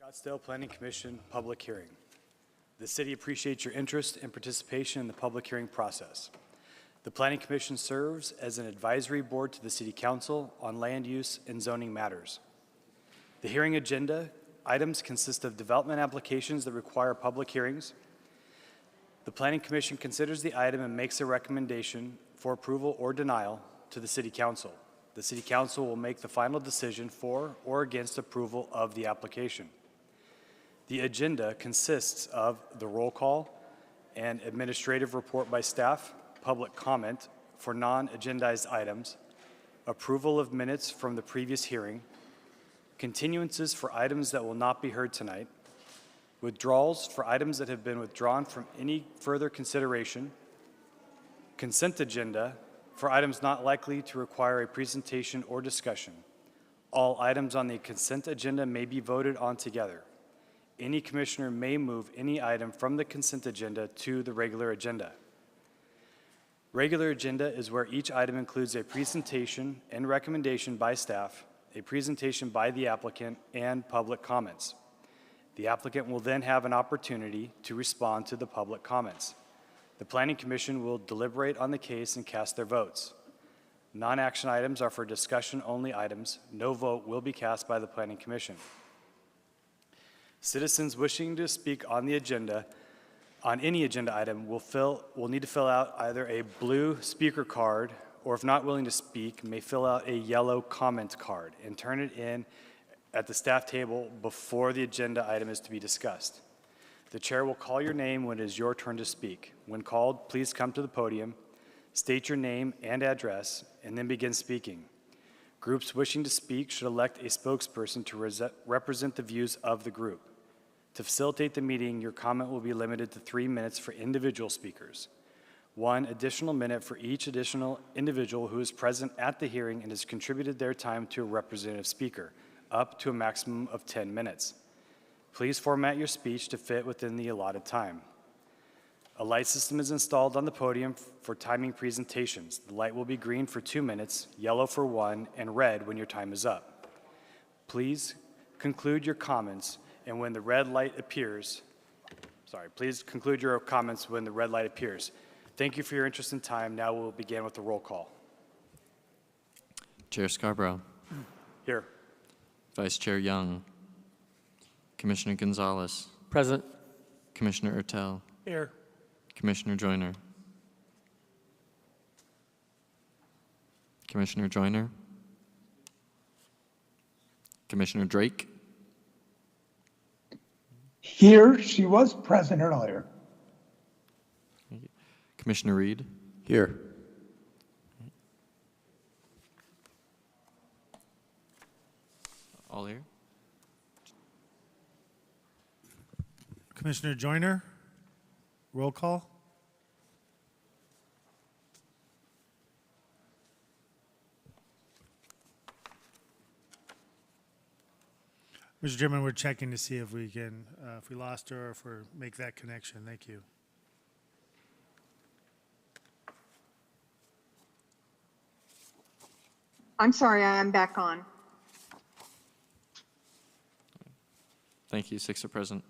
Scottsdale Planning Commission public hearing. The city appreciates your interest and participation in the public hearing process. The Planning Commission serves as an advisory board to the City Council on land use and zoning matters. The hearing agenda items consist of development applications that require public hearings. The Planning Commission considers the item and makes a recommendation for approval or denial to the City Council. The City Council will make the final decision for or against approval of the application. The agenda consists of the roll call and administrative report by staff, public comment for non-agendized items, approval of minutes from the previous hearing, continuances for items that will not be heard tonight, withdrawals for items that have been withdrawn from any further consideration, consent agenda for items not likely to require a presentation or discussion. All items on the consent agenda may be voted on together. Any commissioner may move any item from the consent agenda to the regular agenda. Regular agenda is where each item includes a presentation and recommendation by staff, a presentation by the applicant, and public comments. The applicant will then have an opportunity to respond to the public comments. The Planning Commission will deliberate on the case and cast their votes. Non-action items are for discussion-only items. No vote will be cast by the Planning Commission. Citizens wishing to speak on the agenda, on any agenda item, will need to fill out either a blue speaker card, or if not willing to speak, may fill out a yellow comment card and turn it in at the staff table before the agenda item is to be discussed. The chair will call your name when it is your turn to speak. When called, please come to the podium, state your name and address, and then begin speaking. Groups wishing to speak should elect a spokesperson to represent the views of the group. To facilitate the meeting, your comment will be limited to 3 minutes for individual speakers. 1 additional minute for each additional individual who is present at the hearing and has contributed their time to a representative speaker, up to a maximum of 10 minutes. Please format your speech to fit within the allotted time. A light system is installed on the podium for timing presentations. The light will be green for 2 minutes, yellow for 1, and red when your time is up. Please conclude your comments, and when the red light appears, please conclude your comments when the red light appears. Thank you for your interest and time. Now we'll begin with the roll call. Chair Scarborough. Here. Vice Chair Young. Commissioner Gonzalez. Present. Commissioner Ertel. Here. Commissioner Joyner. Commissioner Joyner. Commissioner Drake. Here, she was present earlier. Commissioner Reed. Here. All here. Commissioner Joyner, roll call. Mr. Chairman, we're checking to see if we can, if we lost her or if we make that connection. Thank you. I'm sorry, I'm back on. Thank you. 6 are present.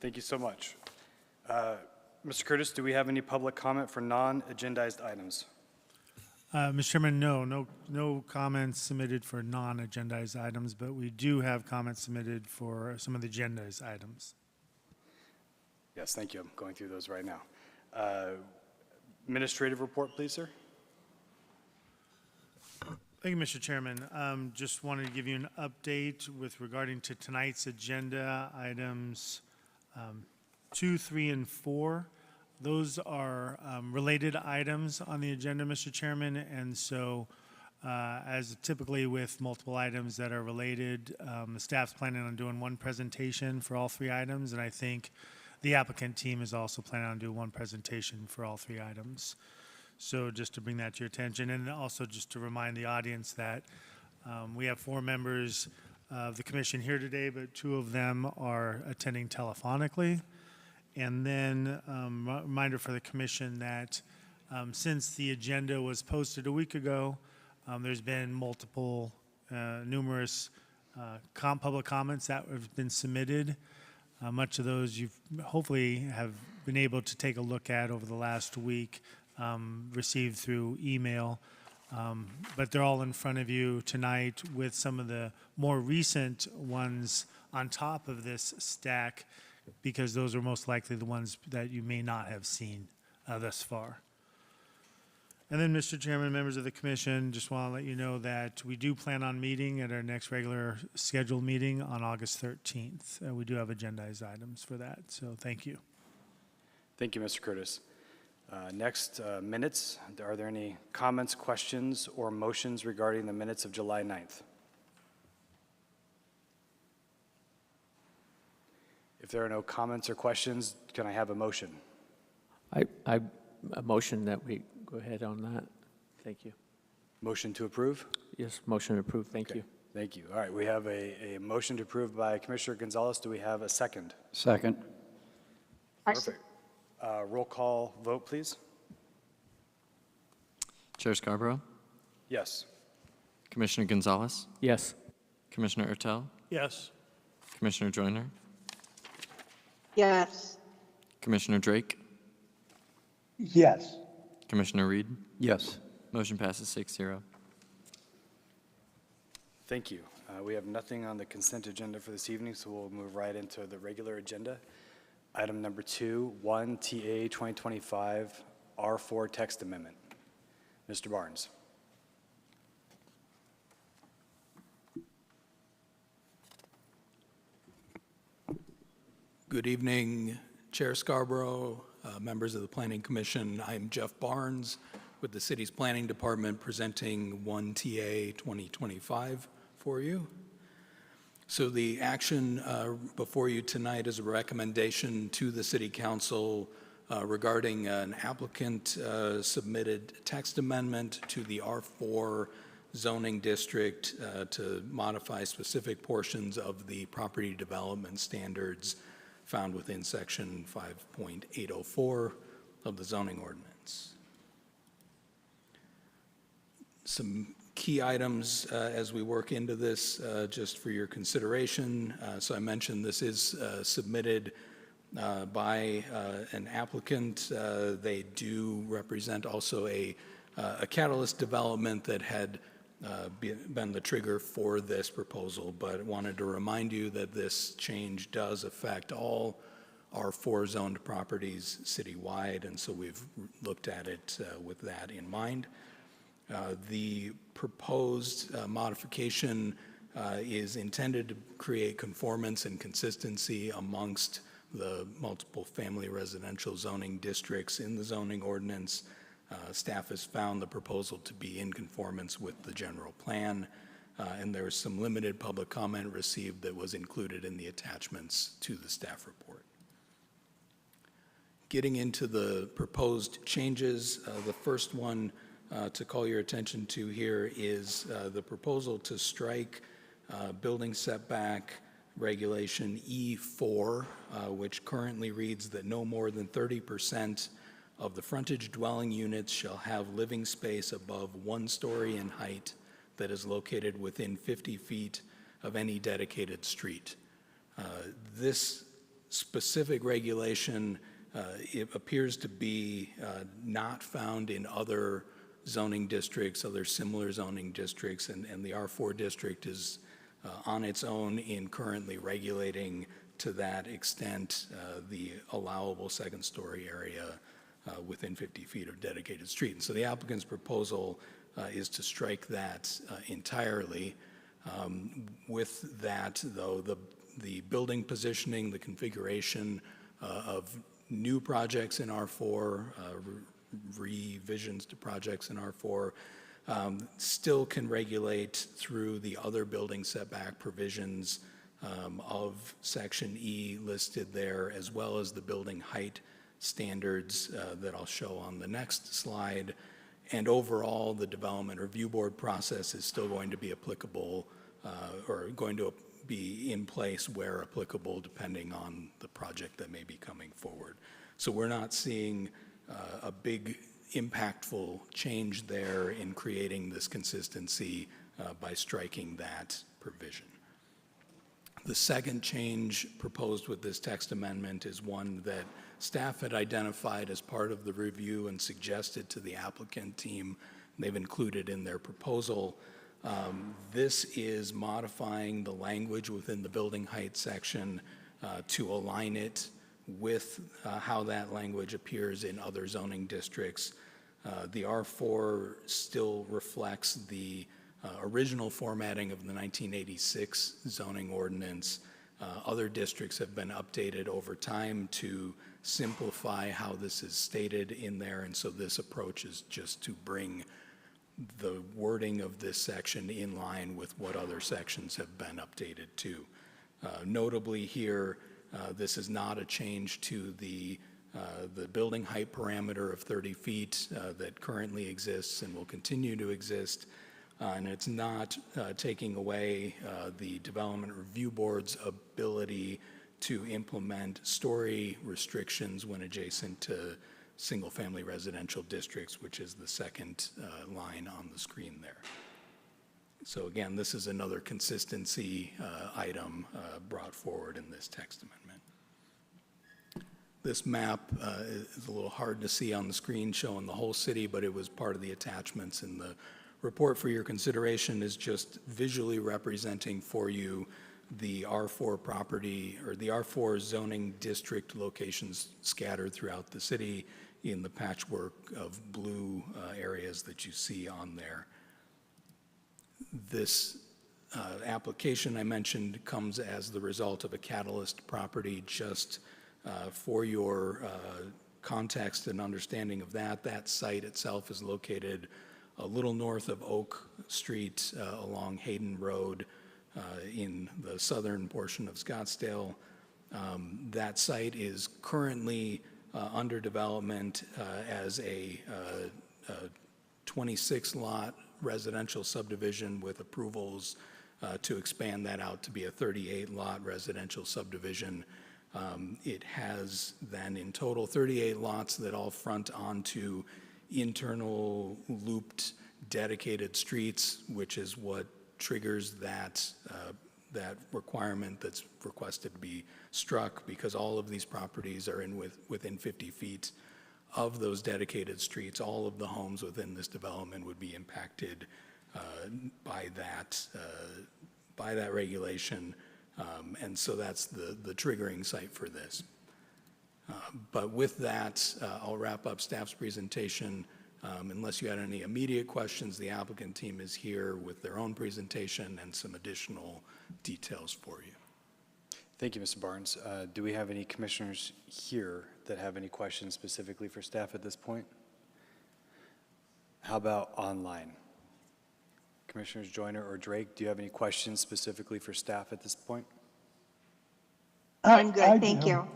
Thank you so much. Mr. Curtis, do we have any public comment for non-agendized items? Mr. Chairman, no comments submitted for non-agendized items, but we do have comments submitted for some of the agendized items. Yes, thank you. I'm going through those right now. Administrative report, please, sir. Thank you, Mr. Chairman. Just wanted to give you an update with regarding to tonight's agenda items 2, 3, and 4. Those are related items on the agenda, Mr. Chairman, and so as typically with multiple items that are related, the staff's planning on doing 1 presentation for all 3 items, and I think the applicant team is also planning on doing 1 presentation for all 3 items. So just to bring that to your attention, and also just to remind the audience that we have 4 members of the commission here today, but 2 of them are attending telephonically. And then reminder for the commission that since the agenda was posted a week ago, there's been numerous public comments that have been submitted. Much of those you've hopefully have been able to take a look at over the last week, received through email. But they're all in front of you tonight with some of the more recent ones on top of this stack, because those are most likely the ones that you may not have seen thus far. And then, Mr. Chairman, members of the commission, just want to let you know that we do plan on meeting at our next regular scheduled meeting on August 13th. We do have agendized items for that, so thank you. Thank you, Mr. Curtis. Next, minutes. Are there any comments, questions, or motions regarding the minutes of July 9th? If there are no comments or questions, can I have a motion? A motion that we go ahead on that. Thank you. Motion to approve? Yes, motion approved. Thank you. Thank you. All right, we have a motion to approve by Commissioner Gonzalez. Do we have a second? Second. Perfect. Roll call vote, please. Chair Scarborough, Yes. Commissioner Gonzalez, Yes. Commissioner Ertel, Yes. Commissioner Joyner, Yes. Commissioner Drake, Yes. Commissioner Reed. Yes. Motion passes 6-0. Thank you. We have nothing on the consent agenda for this evening, so we'll move right into the regular agenda. Item number 2, 1 TA 2025 R4 text amendment. Mr. Barnes. Good evening, Chair Scarborough, members of the Planning Commission. I'm Jeff Barnes with the city's Planning Department presenting 1 TA 2025 for you. So the action before you tonight is a recommendation to the City Council regarding an applicant submitted text amendment to the R4 zoning district to modify specific portions of the property development standards found within section 5.804 of the zoning ordinance. Some key items as we work into this, just for your consideration. So I mentioned this is submitted by an applicant. They do represent also a catalyst development that had been the trigger for this proposal, but I wanted to remind you that this change does affect all our 4 zoned properties citywide, and so we've looked at it with that in mind. The proposed modification is intended to create conformance and consistency amongst the multiple family residential zoning districts in the zoning ordinance. Staff has found the proposal to be in conformance with the general plan, and there was some limited public comment received that was included in the attachments to the staff report. Getting into the proposed changes, the first one to call your attention to here is the proposal to strike building setback regulation E4, which currently reads that no more than 30% of the frontage dwelling units shall have living space above 1 story in height that is located within 50 feet of any dedicated street. This specific regulation, it appears to be not found in other zoning districts, other similar zoning districts, and the R4 district is on its own in currently regulating to that extent the allowable second story area within 50 feet of dedicated street. And so the applicant's proposal is to strike that entirely. With that, though, the building positioning, the configuration of new projects in R4, revisions to projects in R4, still can regulate through the other building setback provisions of Section E listed there, as well as the building height standards that I'll show on the next slide. And overall, the Development Review Board process is still going to be applicable or going to be in place where applicable, depending on the project that may be coming forward. So we're not seeing a big impactful change there in creating this consistency by striking that provision. The second change proposed with this text amendment is one that staff had identified as part of the review and suggested to the applicant team. They've included in their proposal. This is modifying the language within the building height section to align it with how that language appears in other zoning districts. The R4 still reflects the original formatting of the 1986 zoning ordinance. Other districts have been updated over time to simplify how this is stated in there, and so this approach is just to bring the wording of this section in line with what other sections have been updated to. Notably here, this is not a change to the building height parameter of 30 feet that currently exists and will continue to exist. And it's not taking away the Development Review Board's ability to implement story restrictions when adjacent to single-family residential districts, which is the second line on the screen there. So again, this is another consistency item brought forward in this text amendment. This map is a little hard to see on the screen showing the whole city, but it was part of the attachments in the report for your consideration. Is just visually representing for you the R4 property or the R4 zoning district locations scattered throughout the city in the patchwork of blue areas that you see on there. This application I mentioned comes as the result of a Catalyst property. Just for your context and understanding of that, that site itself is located a little north of Oak Street along Hayden Road in the southern portion of Scottsdale. That site is currently under development as a 26-lot residential subdivision with approvals to expand that out to be a 38-lot residential subdivision. It has then in total 38 lots that all front onto internal looped dedicated streets, which is what triggers that requirement that's requested to be struck, because all of these properties are within 50 feet of those dedicated streets. All of the homes within this development would be impacted by that regulation, and so that's the triggering site for this. But with that, I'll wrap up staff's presentation. Unless you had any immediate questions, the applicant team is here with their own presentation and some additional details for you. Thank you, Mr. Barnes. Do we have any commissioners here that have any questions specifically for staff at this point? How about online? Commissioners Joyner or Drake, do you have any questions specifically for staff at this point? I'm I good, thank do. you.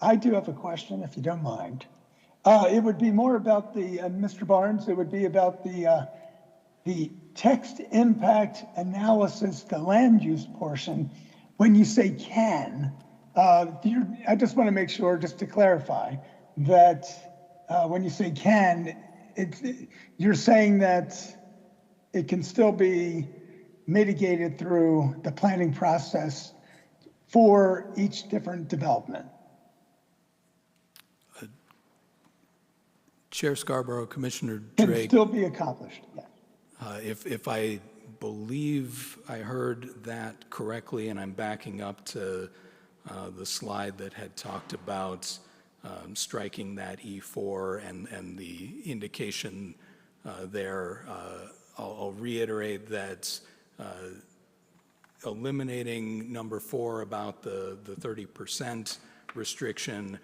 I do have a question, if you don't mind. It would be more about the, Mr. Barnes, it would be about the text impact analysis, the land use portion. When you say can, I just want to make sure, just to clarify, that when you say can, you're saying that it can still be mitigated through the planning process for each different development. Chair Scarborough, Commissioner Can Drake, still be accomplished, yes. if I believe I heard that correctly, and I'm backing up to the slide that had talked about striking that E4 and the indication there, I'll reiterate that eliminating number 4 about the 30% restriction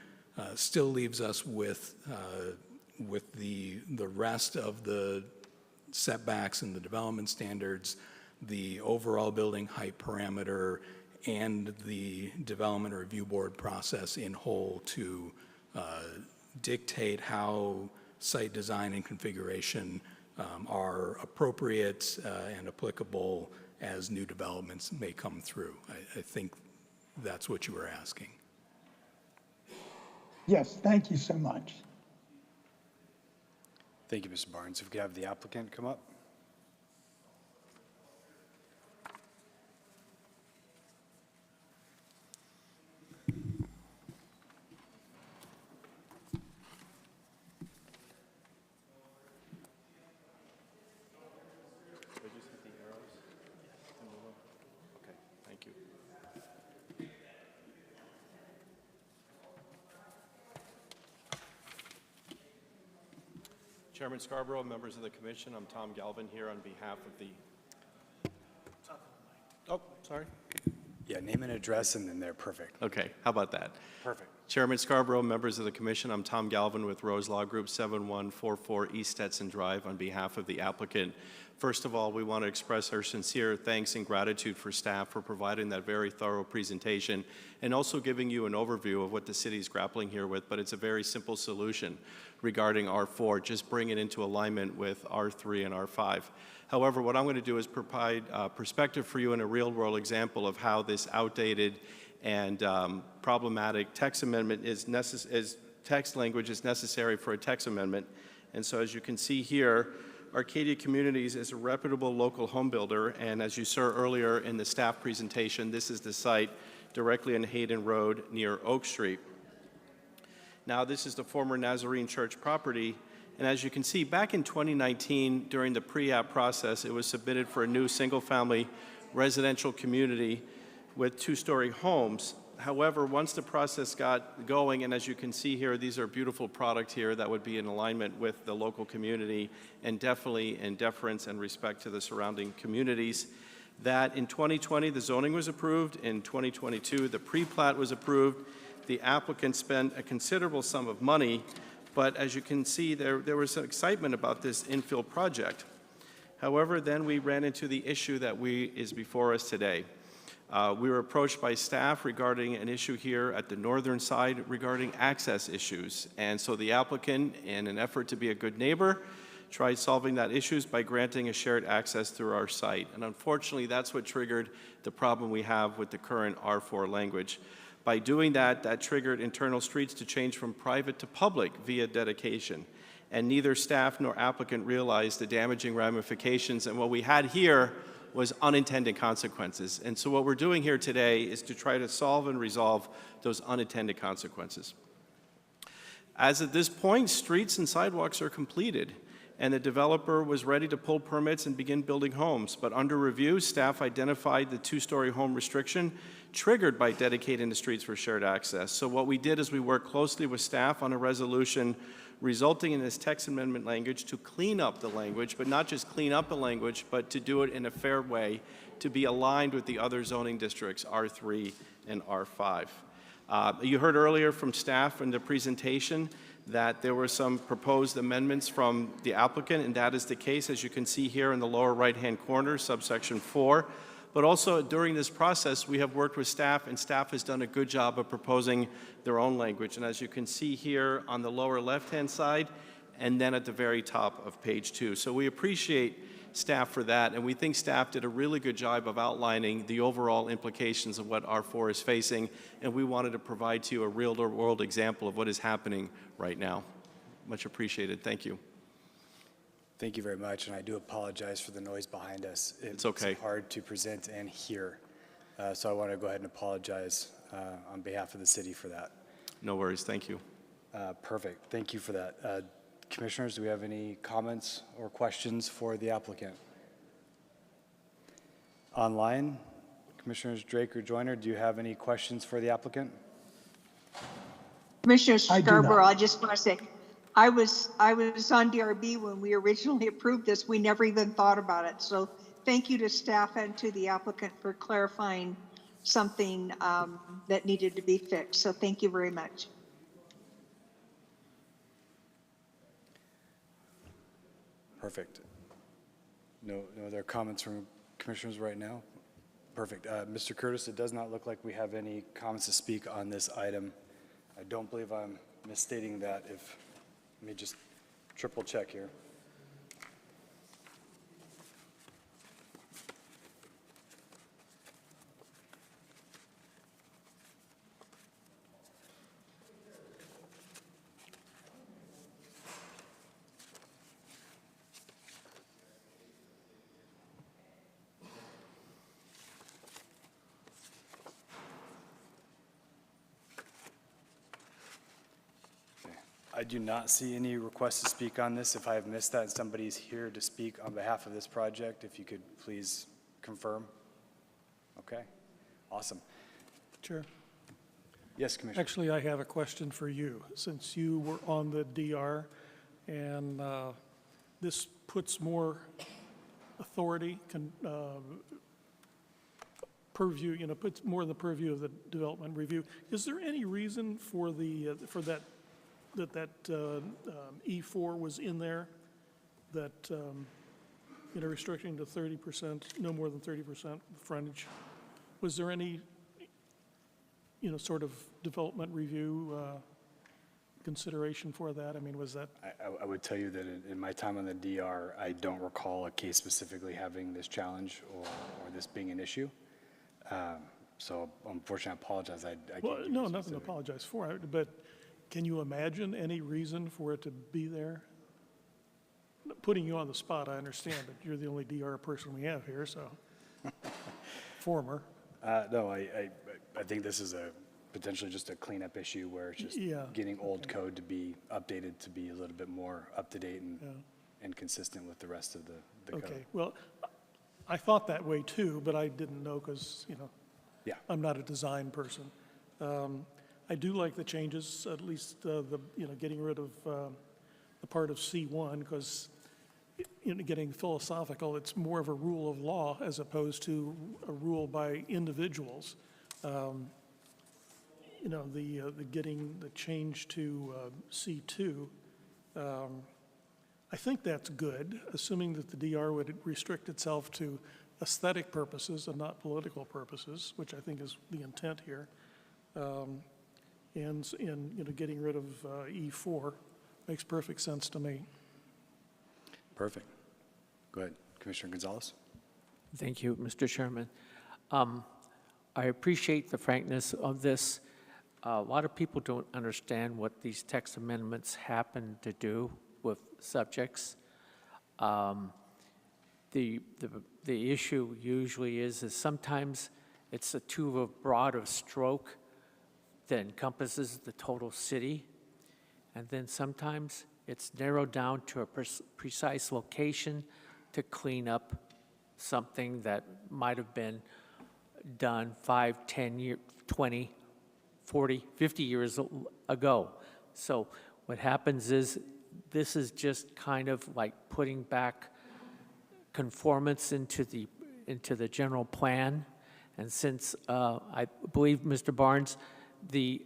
still leaves us with the rest of the setbacks and the development standards, the overall building height parameter, and the Development Review Board process in whole to dictate how site design and configuration are appropriate and applicable as new developments may come through. I think that's what you were asking. Yes, thank you so much. Thank you, Mr. Barnes. If we could have the applicant come up. Chairman Scarborough, members of the commission, I'm Tom Galvin here on behalf of the... Oh, sorry. Yeah, name and address, and then they're perfect. Okay, how about that? Perfect. Chairman Scarborough, members of the commission, I'm Tom Galvin with Rose Law Group, 7144 East Stetson Drive, on behalf of the applicant. First of all, we want to express our sincere thanks and gratitude for staff for providing that very thorough presentation and also giving you an overview of what the city is grappling here with, but it's a very simple solution regarding R4, just bring it into alignment with R3 and R5. However, what I'm going to do is provide perspective for you in a real-world example of how this outdated and problematic text amendment text language is necessary for a text amendment. And so as you can see here, Arcadia Communities is a reputable local home builder, and as you saw earlier in the staff presentation, this is the site directly on Hayden Road near Oak Street. Now, this is the former Nazarene Church property, and as you can see, back in 2019, during the pre-app process, it was submitted for a new single-family residential community with two-story homes. However, once the process got going, and as you can see here, these are beautiful product here that would be in alignment with the local community and definitely in deference and respect to the surrounding communities, that in 2020, the zoning was approved. In 2022, the pre-plat was approved. The applicant spent a considerable sum of money, but as you can see, there was some excitement about this infill project. However, then we ran into the issue that is before us today. We were approached by staff regarding an issue here at the northern side regarding access issues. And so the applicant, in an effort to be a good neighbor, tried solving that issues by granting a shared access through our site. And unfortunately, that's what triggered the problem we have with the current R4 language. By doing that, that triggered internal streets to change from private to public via dedication. And neither staff nor applicant realized the damaging ramifications. And what we had here was unintended consequences. And so what we're doing here today is to try to solve and resolve those unintended consequences. As of this point, streets and sidewalks are completed, and the developer was ready to pull permits and begin building homes. But under review, staff identified the two-story home restriction triggered by dedicating the streets for shared access. So what we did is we worked closely with staff on a resolution resulting in this text amendment language to clean up the language, but not just clean up the language, but to do it in a fair way, to be aligned with the other zoning districts, R3 and R5. You heard earlier from staff in the presentation that there were some proposed amendments from the applicant, and that is the case, as you can see here in the lower right-hand corner, subsection 4. But also during this process, we have worked with staff, and staff has done a good job of proposing their own language. And as you can see here on the lower left-hand side, and then at the very top of page 2. So we appreciate staff for that, and we think staff did a really good job of outlining the overall implications of what R4 is facing, and we wanted to provide to you a real-world example of what is happening right now. Much appreciated. Thank you. Thank you very much, and I do apologize for the noise behind us. It's okay. It's hard to present and hear, so I want to go ahead and apologize on behalf of the city for that. No worries. Thank you. Perfect. Thank you for that. Commissioners, do we have any comments or questions for the applicant? Online, Commissioners Drake or Joyner, do you have any questions for the applicant? Commissioner I do not. Scarborough, I just want to say, I was on DRB when we originally approved this. We never even thought about it. So thank you to staff and to the applicant for clarifying something that needed to be fixed. So thank you very much. Perfect. No other comments from commissioners right now? Perfect. Mr. Curtis, it does not look like we have any comments to speak on this item. I don't believe I'm misstating that. Let me just triple check here. I do not see any requests to speak on this. If I have missed that and somebody's here to speak on behalf of this project, if you could please confirm. Okay, awesome. Chair, Yes, Commissioner. actually, I have a question for you. Since you were on the DR and this puts more authority, purview, puts more in the purview of the development review. Is there any reason for that E4 was in there, that, restricting to 30%, no more than 30% frontage? Was there any, sort of development review consideration for that? I mean, was that? I would tell you that in my time on the DR, I don't recall a case specifically having this challenge or this being an issue. So unfortunately, I apologize. I can't Well, give you no, a nothing to specific- apologize for, but can you imagine any reason for it to be there? Putting you on the spot, I understand, but you're the only DR person we have here, so. Former. No, I think this is potentially just a cleanup issue where it's just Yeah, getting old code to be updated to be a little bit more up-to-date Yeah. and consistent with the rest of the code. Okay, well, I thought that way too, but I didn't know because, Yeah. I'm not a design person. I do like the changes, at least getting rid of the part of C1, because getting philosophical, it's more of a rule of law as opposed to a rule by individuals. The getting the change to C2, I think that's good, assuming that the DR would restrict itself to aesthetic purposes and not political purposes, which I think is the intent here. And getting rid of E4 makes perfect sense to me. Perfect. Go ahead, Commissioner Gonzalez. Thank you, Mr. Chairman. I appreciate the frankness of this. A lot of people don't understand what these text amendments happen to do with subjects. The issue usually is sometimes it's too broad of stroke that encompasses the total city, and then sometimes it's narrowed down to a precise location to clean up something that might have been done 5, 10 years, 20, 40, 50 years ago. So what happens is this is just kind of like putting back conformance into the general plan. And since I believe, Mr. Barnes, the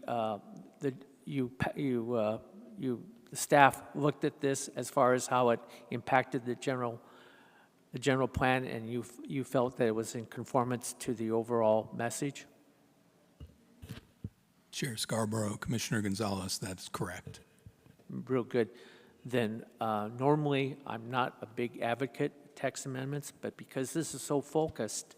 staff looked at this as far as how it impacted the general plan, and you felt that it was in conformance to the overall message? Chair Scarborough, Commissioner Gonzalez, that's correct. Real good. Then normally, I'm not a big advocate of text amendments, but because this is so focused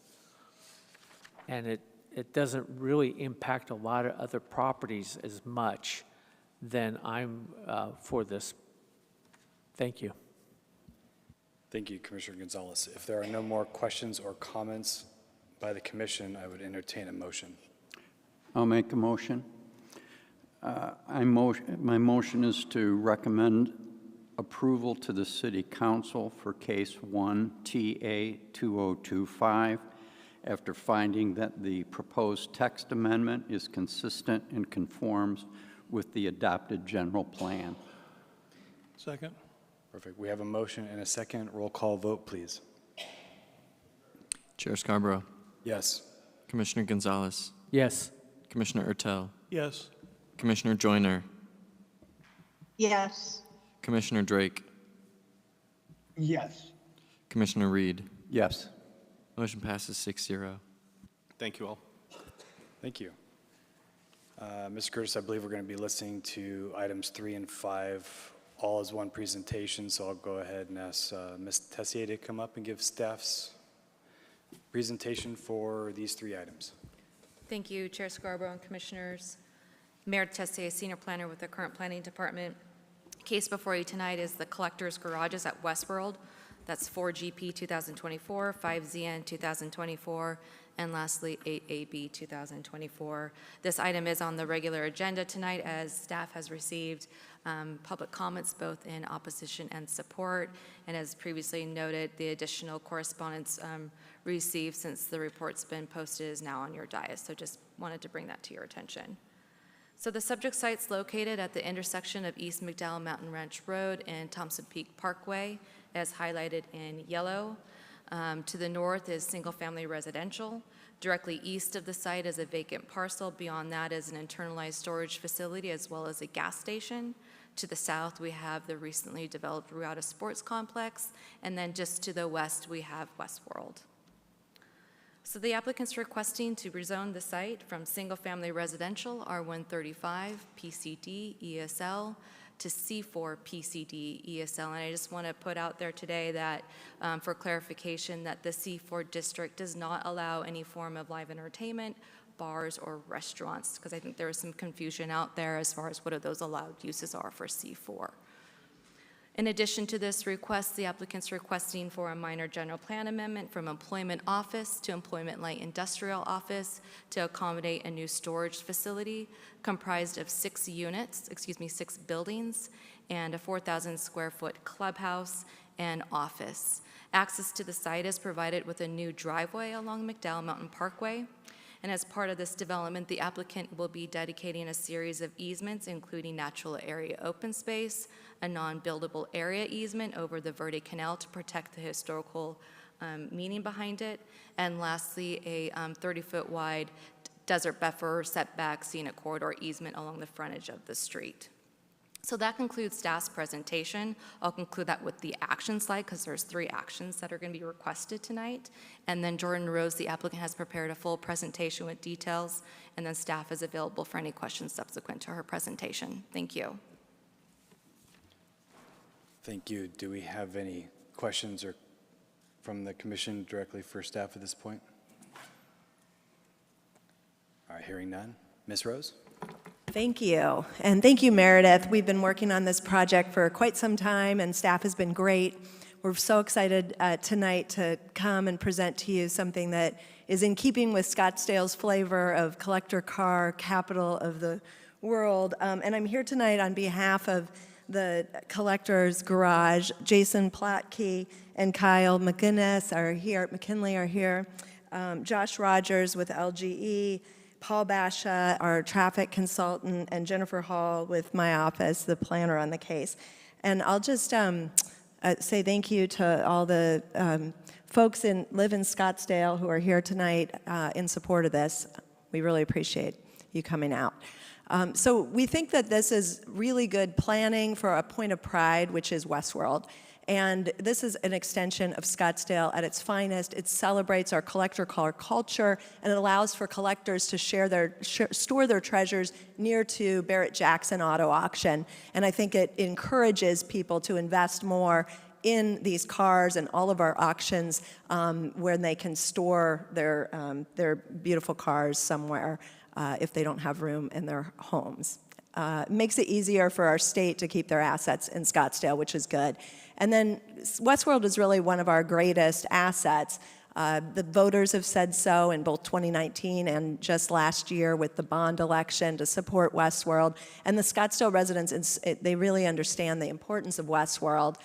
and it doesn't really impact a lot of other properties as much, then I'm for this. Thank you. Thank you, Commissioner Gonzalez. If there are no more questions or comments by the commission, I would entertain a motion. I'll make a motion. My motion is to recommend approval to the City Council for Case 1 TA 2025 after finding that the proposed text amendment is consistent and conforms with the adopted general plan. Second? Perfect. We have a motion and a second. Roll call vote, please. Chair Scarborough, Yes. Commissioner Gonzalez, Yes. Commissioner Ertel, Yes. Commissioner Joyner, Yes. Commissioner Drake, Yes. Commissioner Reed. Yes. Motion passes 6-0. Thank you all. Thank you. Ms. Curtis, I believe we're going to be listening to items 3 and 5 all as one presentation, so I'll go ahead and ask Ms. Tessier to come up and give staff's presentation for these 3 items. Thank you, Chair Scarborough and Commissioners. Mayor Tessier, Senior Planner with the current Planning Department. Case before you tonight is the Collector's Garages at Westworld. That's 4GP 2024, 5ZN 2024, and lastly 8AB 2024. This item is on the regular agenda tonight as staff has received public comments both in opposition and support. And as previously noted, the additional correspondence received since the report's been posted is now on your dais. So just wanted to bring that to your attention. So the subject site's located at the intersection of East McDowell Mountain Ranch Road and Thompson Peak Parkway. as highlighted in yellow. To the north is single-family residential. Directly east of the site is a vacant parcel. Beyond that is an internalized storage facility as well as a gas station. To the south, we have the recently developed Ruata Sports Complex, and then just to the west, we have Westworld. So the applicant's requesting to rezone the site from single-family residential R135 PCD ESL to C4 PCD ESL. And I just want to put out there today that for clarification that the C4 district does not allow any form of live entertainment, bars, or restaurants, because I think there is some confusion out there as far as what those allowed uses are for C4. In addition to this request, the applicant's requesting for a minor general plan amendment from employment office to employment light industrial office to accommodate a new storage facility comprised of 6 buildings, and a 4,000 square foot clubhouse and office. Access to the site is provided with a new driveway along McDowell Mountain Parkway. And as part of this development, the applicant will be dedicating a series of easements, including natural area open space, a non-buildable area easement over the Verde Canal to protect the historical meaning behind it, and lastly, a 30-foot wide desert buffer setback scenic corridor easement along the frontage of the street. So that concludes staff's presentation. I'll conclude that with the action slide because there's 3 actions that are going to be requested tonight. And then Jordan Rose, the applicant, has prepared a full presentation with details, and then staff is available for any questions subsequent to her presentation. Thank you. Thank you. Do we have any questions or from the commission directly for staff at this point? All right, hearing none. Ms. Rose? Thank you. And thank you, Meredith. We've been working on this project for quite some time, and staff has been great. We're so excited tonight to come and present to you something that is in keeping with Scottsdale's flavor of collector car capital of the world. And I'm here tonight on behalf of the Collector's Garage. Jason Plotke and Kyle McGinnis are here, McKinley are here. Josh Rogers with LGE, Paul Basha, our traffic consultant, and Jennifer Hall with my office, the planner on the case. And I'll just say thank you to all the folks live in Scottsdale who are here tonight in support of this. We really appreciate you coming out. So we think that this is really good planning for a point of pride, which is Westworld. And this is an extension of Scottsdale at its finest. It celebrates our collector car culture, and it allows for collectors to store their treasures near to Barrett-Jackson Auto Auction. And I think it encourages people to invest more in these cars and all of our auctions where they can store their beautiful cars somewhere if they don't have room in their homes. It makes it easier for our state to keep their assets in Scottsdale, which is good. And then Westworld is really one of our greatest assets. The voters have said so in both 2019 and just last year with the bond election to support Westworld. And the Scottsdale residents, they really understand the importance of Westworld.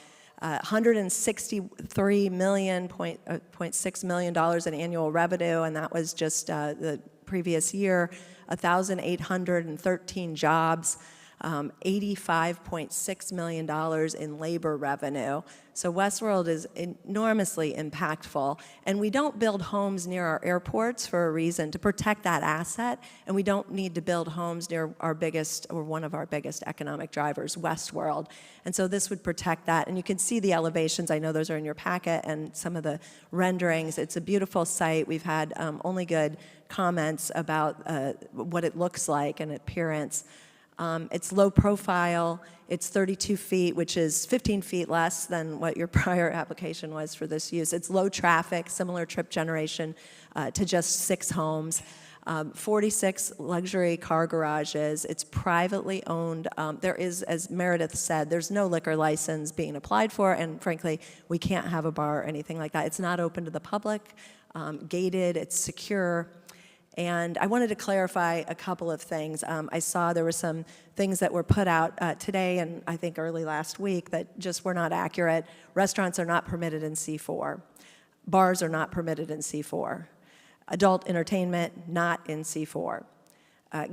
$163.6 million in annual revenue, and that was just the previous year. 1,813 jobs, $85.6 million in labor revenue. So Westworld is enormously impactful. And we don't build homes near our airports for a reason, to protect that asset. And we don't need to build homes near our biggest, or one of our biggest economic drivers, Westworld. And so this would protect that. And you can see the elevations. I know those are in your packet, and some of the renderings. It's a beautiful site. We've had only good comments about what it looks like and appearance. It's low profile. It's 32 feet, which is 15 feet less than what your prior application was for this use. It's low traffic, similar trip generation to just 6 homes. 46 luxury car garages. It's privately owned. There is, as Meredith said, there's no liquor license being applied for, and frankly, we can't have a bar or anything like that. It's not open to the public, gated, it's secure. And I wanted to clarify a couple of things. I saw there were some things that were put out today and I think early last week that just were not accurate. Restaurants are not permitted in C4. Bars are not permitted in C4. Adult entertainment, not in C4.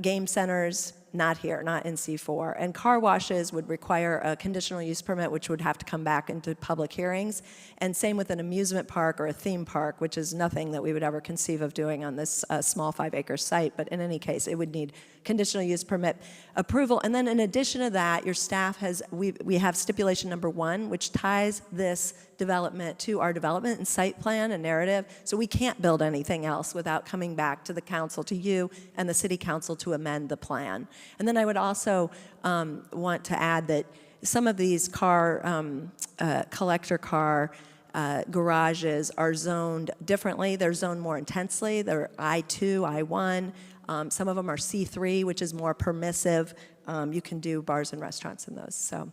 Game centers, not here, not in C4. And car washes would require a conditional use permit, which would have to come back into public hearings. And same with an amusement park or a theme park, which is nothing that we would ever conceive of doing on this small 5-acre site. But in any case, it would need conditional use permit approval. And then in addition to that, your staff has, we have stipulation number 1, which ties this development to our development and site plan and narrative. So we can't build anything else without coming back to the council, to you and the city council, to amend the plan. And then I would also want to add that some of these collector car garages are zoned differently. They're zoned more intensely. They're I-2, I-1. Some of them are C3, which is more permissive. You can do bars and restaurants in those. So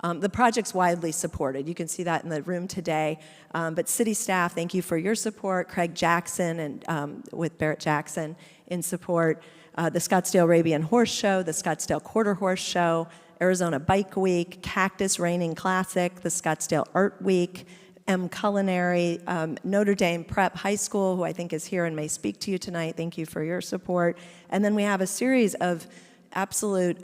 the project's widely supported. You can see that in the room today. But city staff, thank you for your support. Craig Jackson and with Barrett Jackson in support. The Scottsdale Arabian Horse Show, the Scottsdale Quarter Horse Show, Arizona Bike Week, Cactus Raining Classic, the Scottsdale Art Week, M Culinary, Notre Dame Prep High School, who I think is here and may speak to you tonight. Thank you for your support. And then we have a series of absolute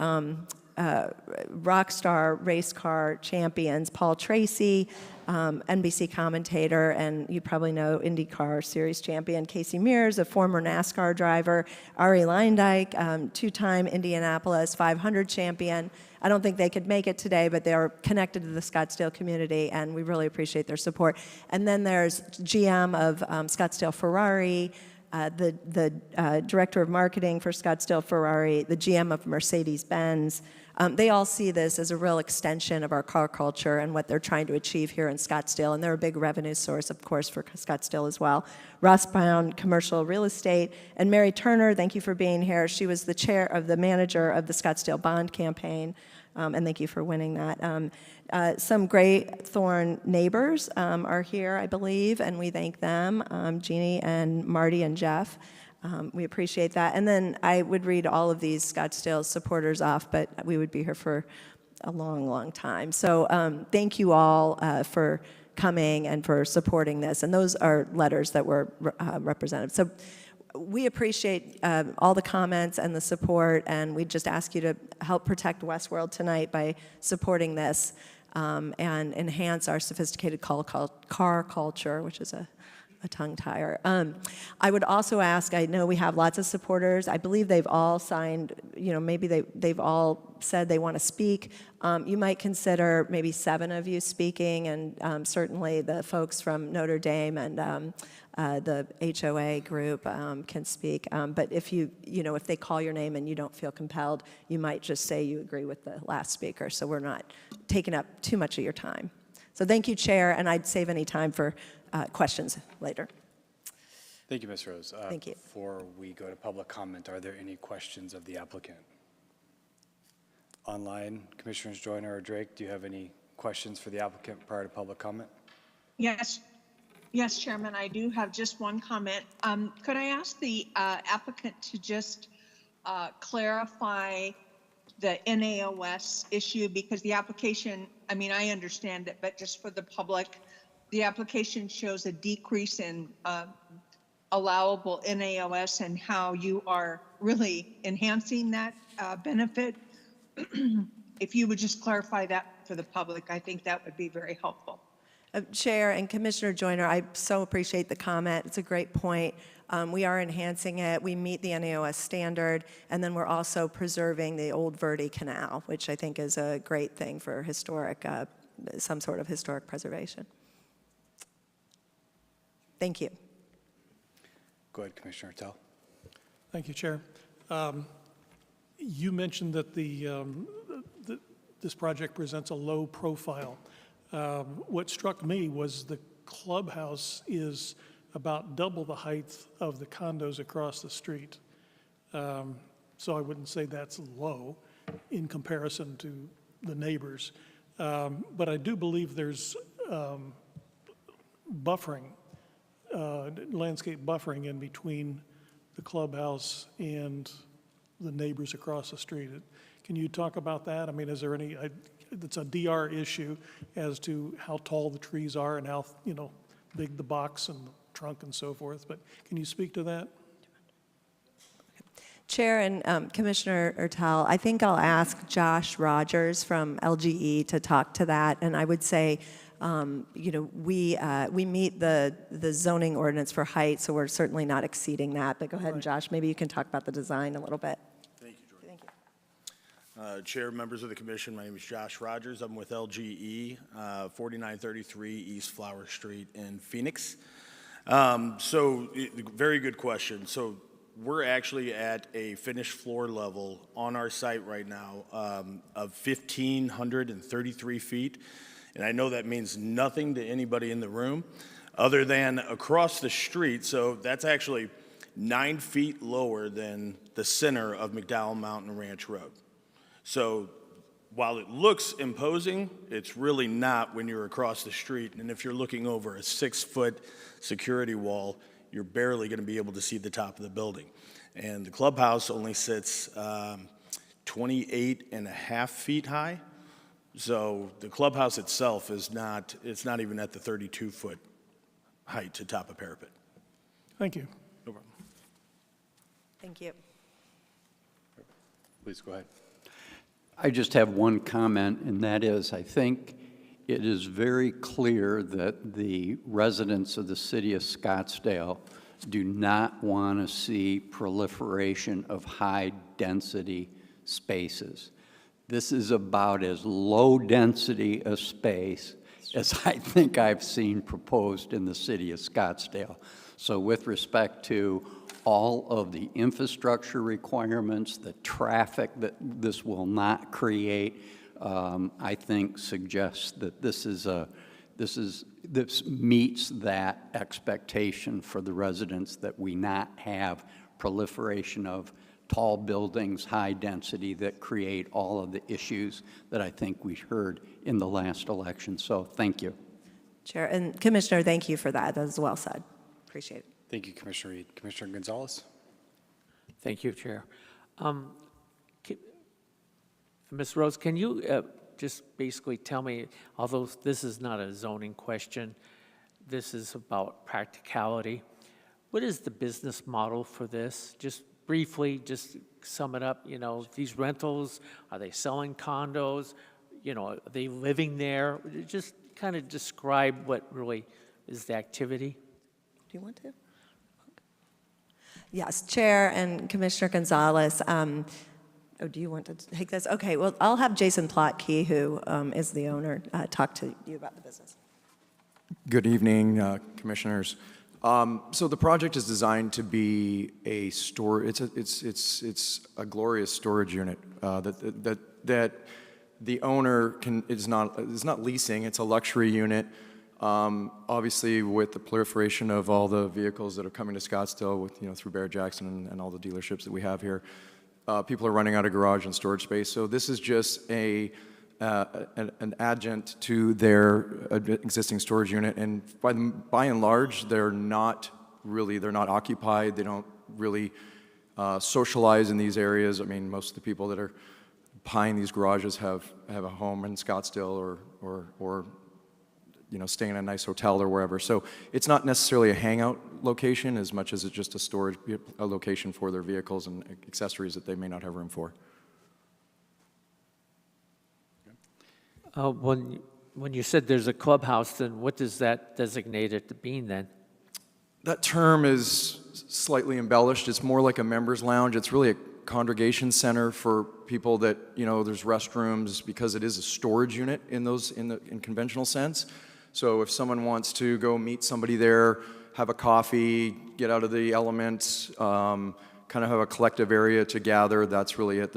rock star race car champions, Paul Tracy, NBC commentator, and you probably know IndyCar Series champion Casey Mears, a former NASCAR driver, Ari Leindike, two-time Indianapolis 500 champion. I don't think they could make it today, but they are connected to the Scottsdale community, and we really appreciate their support. And then there's GM of Scottsdale Ferrari, the director of marketing for Scottsdale Ferrari, the GM of Mercedes-Benz. They all see this as a real extension of our car culture and what they're trying to achieve here in Scottsdale, and they're a big revenue source, of course, for Scottsdale as well. Ross Brown, Commercial Real Estate, and Mary Turner, thank you for being here. She was the chair of the manager of the Scottsdale Bond Campaign, and thank you for winning that. Some Great Thorn neighbors are here, I believe, and we thank them, Jeannie and Marty and Jeff. We appreciate that. And then I would read all of these Scottsdale supporters off, but we would be here for a long, long time. So thank you all for coming and for supporting this. And those are letters that were represented. So we appreciate all the comments and the support, and we just ask you to help protect Westworld tonight by supporting this and enhance our sophisticated car culture, which is a tongue tire. I would also ask, I know we have lots of supporters. I believe they've all signed, maybe they've all said they want to speak. You might consider maybe 7 of you speaking, and certainly the folks from Notre Dame and the HOA group can speak. But if if they call your name and you don't feel compelled, you might just say you agree with the last speaker, so we're not taking up too much of your time. So thank you, Chair, and I'd save any time for questions later. Thank you, Ms. Rose. Thank you. Before we go to public comment, are there any questions of the applicant? Online, Commissioners Joyner or Drake, do you have any questions for the applicant prior to public comment? Yes, Chairman, I do have just one comment. Could I ask the applicant to just clarify the NAOS issue, because the application, I understand it, but just for the public, the application shows a decrease in allowable NAOS and how you are really enhancing that benefit. If you would just clarify that for the public, I think that would be very helpful. Chair and Commissioner Joyner, I so appreciate the comment. It's a great point. We are enhancing it. We meet the NAOS standard, and then we're also preserving the old Verde Canal, which I think is a great thing for historic, some sort of historic preservation. Thank you. Go ahead, Commissioner Tell. Thank you, Chair. You mentioned that this project presents a low profile. What struck me was the clubhouse is about double the height of the condos across the street. So I wouldn't say that's low in comparison to the neighbors. But I do believe there's buffering, landscape buffering in between the clubhouse and the neighbors across the street. Can you talk about that? Is there any, it's a DR issue as to how tall the trees are and how, big the box and the trunk and so forth, but can you speak to that? Chair and Commissioner Ertel, I think I'll ask Josh Rogers from LGE to talk to that. And I would say, we meet the zoning ordinance for height, so we're certainly not exceeding that. But go ahead, and Josh, maybe you can talk about the design a little bit. Thank you, Jordan. Thank you. Chair, members of the commission, my name is Josh Rogers. I'm with LGE, 4933 East Flower Street in Phoenix. Very good question. So we're actually at a finished floor level on our site right now of 1,533 feet. And I know that means nothing to anybody in the room other than across the street. So that's actually 9 feet lower than the center of McDowell Mountain Ranch Road. So while it looks imposing, it's really not when you're across the street. And if you're looking over a 6-foot security wall, you're barely going to be able to see the top of the building. And the clubhouse only sits 28.5 feet high. So the clubhouse itself is not, it's not even at the 32-foot height to top a parapet. Thank you. No problem. Thank you. Please go ahead. I just have one comment, and that is, I think it is very clear that the residents of the city of Scottsdale do not want to see proliferation of high-density spaces. This is about as low density a space as I think I've seen proposed in the city of Scottsdale. So with respect to all of the infrastructure requirements, the traffic that this will not create, I think suggests that this meets that expectation for the residents, that we not have proliferation of tall buildings, high density, that create all of the issues that I think we heard in the last election. So thank you. Chair, and Commissioner, thank you for that. That was well said. Appreciate it. Thank you, Commissioner Reed. Commissioner Gonzalez? Thank you, Chair. Ms. Rose, can you just basically tell me, although this is not a zoning question, this is about practicality, what is the business model for this? Just briefly, just sum it up. These rentals, are they selling condos? Are they living there? Just kind of describe what really is the activity. Do you want to? Yes, Chair and Commissioner Gonzalez. Do you want to take this? Okay, well, I'll have Jason Plotke, who is the owner, talk to you about the business. Good evening, commissioners. So the project is designed to be a store. It's a glorious storage unit that the owner is not leasing. It's a luxury unit. Obviously, with the proliferation of all the vehicles that are coming to Scottsdale, with through Barrett Jackson and all the dealerships that we have here, people are running out of garage and storage space. So this is just an adjunct to their existing storage unit, and by and large, they're not occupied. They don't really socialize in these areas. I mean, most of the people that are buying these garages have a home in Scottsdale or staying in a nice hotel or wherever. So it's not necessarily a hangout location as much as it's just a location for their vehicles and accessories that they may not have room for. When you said there's a clubhouse, then what does that designate it to being then? That term is slightly embellished. It's more like a members lounge. It's really a congregation center for people that, there's restrooms, because it is a storage unit in conventional sense. So if someone wants to go meet somebody there, have a coffee, get out of the elements, kind of have a collective area to gather, that's really it.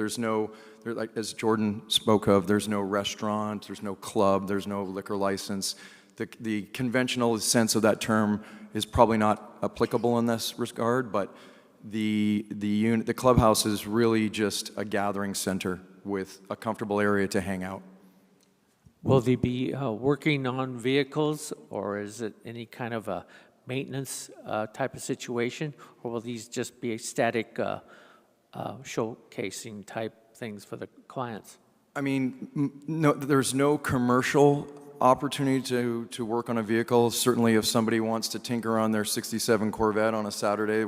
Like as Jordan spoke of, there's no restaurant, there's no club, there's no liquor license. The conventional sense of that term is probably not applicable in this regard, but the clubhouse is really just a gathering center with a comfortable area to hang out. Will they be working on vehicles, or is it any kind of a maintenance type of situation, or will these just be static showcasing type things for the clients? I mean, no, there's no commercial opportunity to work on a vehicle. Certainly, if somebody wants to tinker on their '67 Corvette on a Saturday,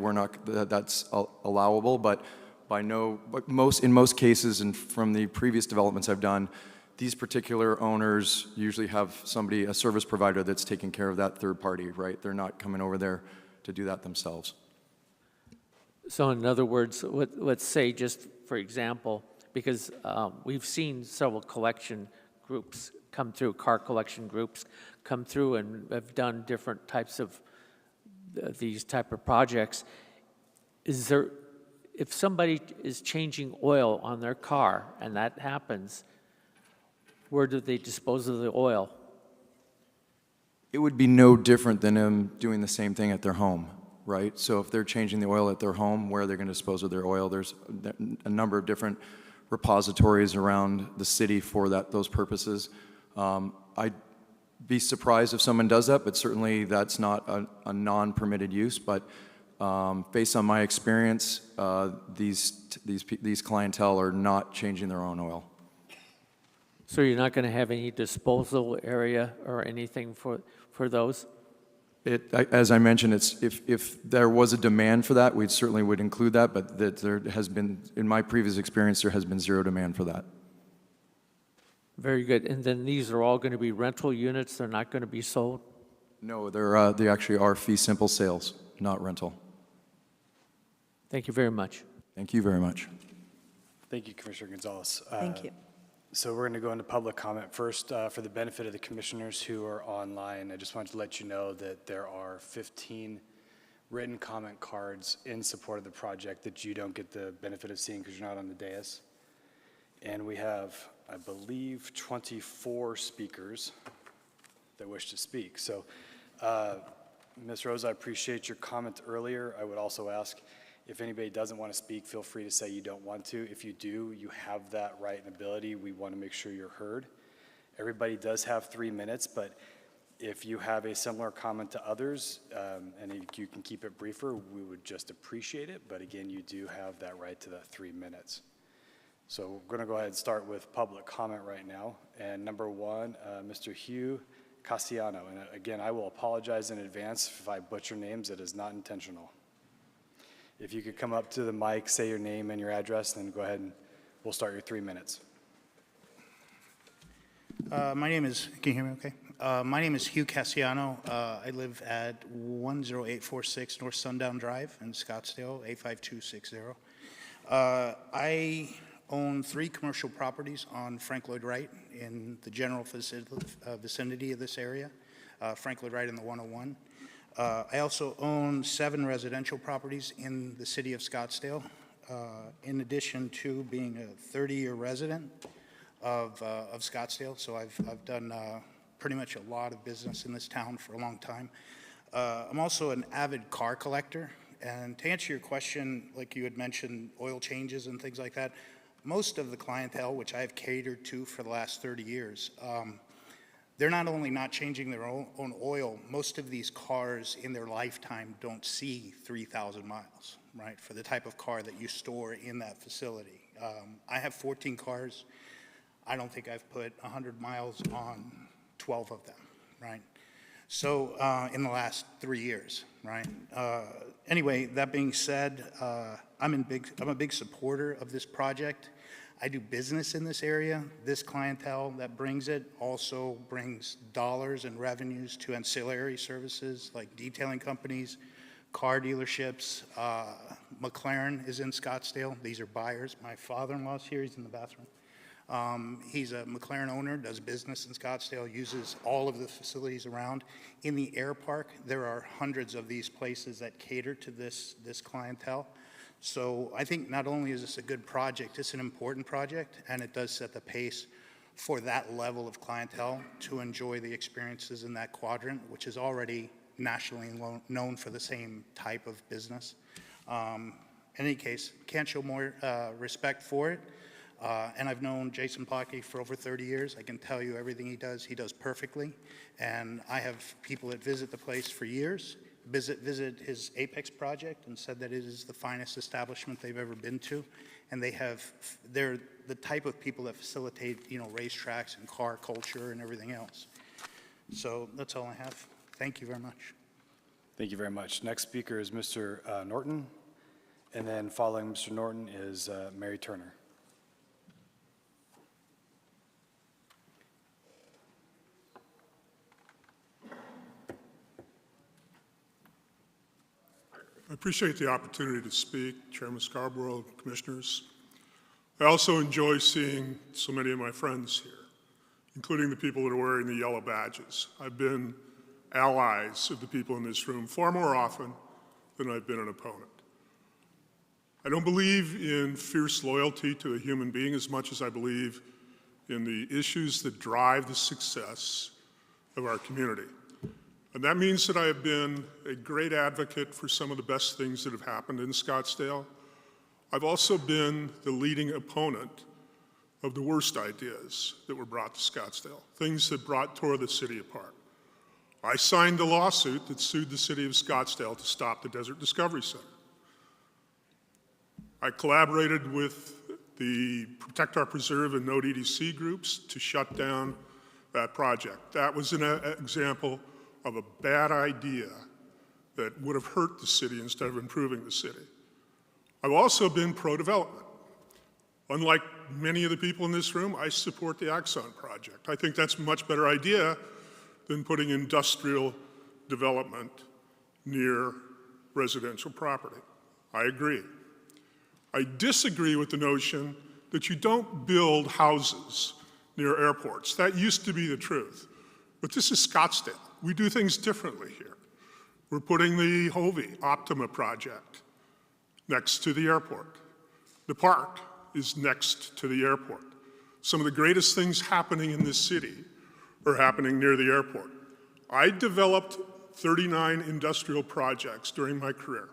that's allowable. But but in most cases, and from the previous developments I've done, these particular owners usually have somebody, a service provider, that's taking care of that third party, right? They're not coming over there to do that themselves. So in other words, let's say, just for example, because we've seen several collection groups come through, car collection groups come through and have done different types of these type of projects. Is there, if somebody is changing oil on their car and that happens, where do they dispose of the oil? It would be no different than them doing the same thing at their home, right? So if they're changing the oil at their home, where are they going to dispose of their oil? There's a number of different repositories around the city for those purposes. I'd be surprised if someone does that, but certainly that's not a non-permitted use. But based on my experience, these clientele are not changing their own oil. So you're not going to have any disposal area or anything for those? As I mentioned, if there was a demand for that, we certainly would include that, but there has been, in my previous experience, there has been zero demand for that. Very good. And then these are all going to be rental units? They're not going to be sold? No, they actually are fee simple sales, not rental. Thank you very much. Thank you very much. Thank you, Commissioner Gonzalez. Thank you. So we're going to go into public comment first. For the benefit of the commissioners who are online, I just wanted to let you know that there are 15 written comment cards in support of the project that you don't get the benefit of seeing because you're not on the dais. And we have, I believe, 24 speakers that wish to speak. So, Ms. Rose, I appreciate your comment earlier. I would also ask, if anybody doesn't want to speak, feel free to say you don't want to. If you do, you have that right and ability. We want to make sure you're heard. Everybody does have 3 minutes, but if you have a similar comment to others, and you can keep it briefer, we would just appreciate it. But again, you do have that right to that 3 minutes. So we're going to go ahead and start with public comment right now. And number one, Mr. Hugh Cassiano. And again, I will apologize in advance if I butcher names. It is not intentional. If you could come up to the mic, say your name and your address, then go ahead and we'll start your 3 minutes. My name is, can you hear me okay? My name is Hugh Cassiano. I live at 10846 North Sundown Drive in Scottsdale, 85260. I own 3 commercial properties on Frank Lloyd Wright in the general vicinity of this area, Frank Lloyd Wright in the 101. I also own 7 residential properties in the city of Scottsdale, in addition to being a 30-year resident of Scottsdale. So I've done pretty much a lot of business in this town for a long time. I'm also an avid car collector. And to answer your question, like you had mentioned, oil changes and things like that, most of the clientele, which I've catered to for the last 30 years, they're not only not changing their own oil, most of these cars in their lifetime don't see 3,000 miles, right, for the type of car that you store in that facility. I have 14 cars. I don't think I've put 100 miles on 12 of them, right? So in the last 3 years, right? Anyway, that being said, I'm a big supporter of this project. I do business in this area. This clientele that brings it also brings dollars and revenues to ancillary services like detailing companies, car dealerships. McLaren is in Scottsdale. These are buyers. My father-in-law's here. He's in the bathroom. He's a McLaren owner, does business in Scottsdale, uses all of the facilities around. In the air park, there are hundreds of these places that cater to this clientele. So I think not only is this a good project, it's an important project, and it does set the pace for that level of clientele to enjoy the experiences in that quadrant, which is already nationally known for the same type of business. In any case, can't show more respect for it. And I've known Jason Pocky for over 30 years. I can tell you everything he does perfectly. And I have people that visit the place for years, visit his Apex project, and said that it is the finest establishment they've ever been to. And they're the type of people that facilitate, racetracks and car culture and everything else. So that's all I have. Thank you very much. Thank you very much. Next speaker is Mr. Norton. And then following Mr. Norton is Mary Turner. I appreciate the opportunity to speak, Chairman Scarborough, Commissioners. I also enjoy seeing so many of my friends here, including the people that are wearing the yellow badges. I've been allies of the people in this room far more often than I've been an opponent. I don't believe in fierce loyalty to a human being as much as I believe in the issues that drive the success of our community. And that means that I have been a great advocate for some of the best things that have happened in Scottsdale. I've also been the leading opponent of the worst ideas that were brought to Scottsdale, things that tore the city apart. I signed the lawsuit that sued the city of Scottsdale to stop the Desert Discovery Center. I collaborated with the Protect Our Preserve and Node EDC groups to shut down that project. That was an example of a bad idea that would have hurt the city instead of improving the city. I've also been pro-development. Unlike many of the people in this room, I support the Axon project. I think that's a much better idea than putting industrial development near residential property. I agree. I disagree with the notion that you don't build houses near airports. That used to be the truth. But this is Scottsdale. We do things differently here. We're putting the Hovey Optima project next to the airport. The park is next to the airport. Some of the greatest things happening in this city are happening near the airport. I developed 39 industrial projects during my career.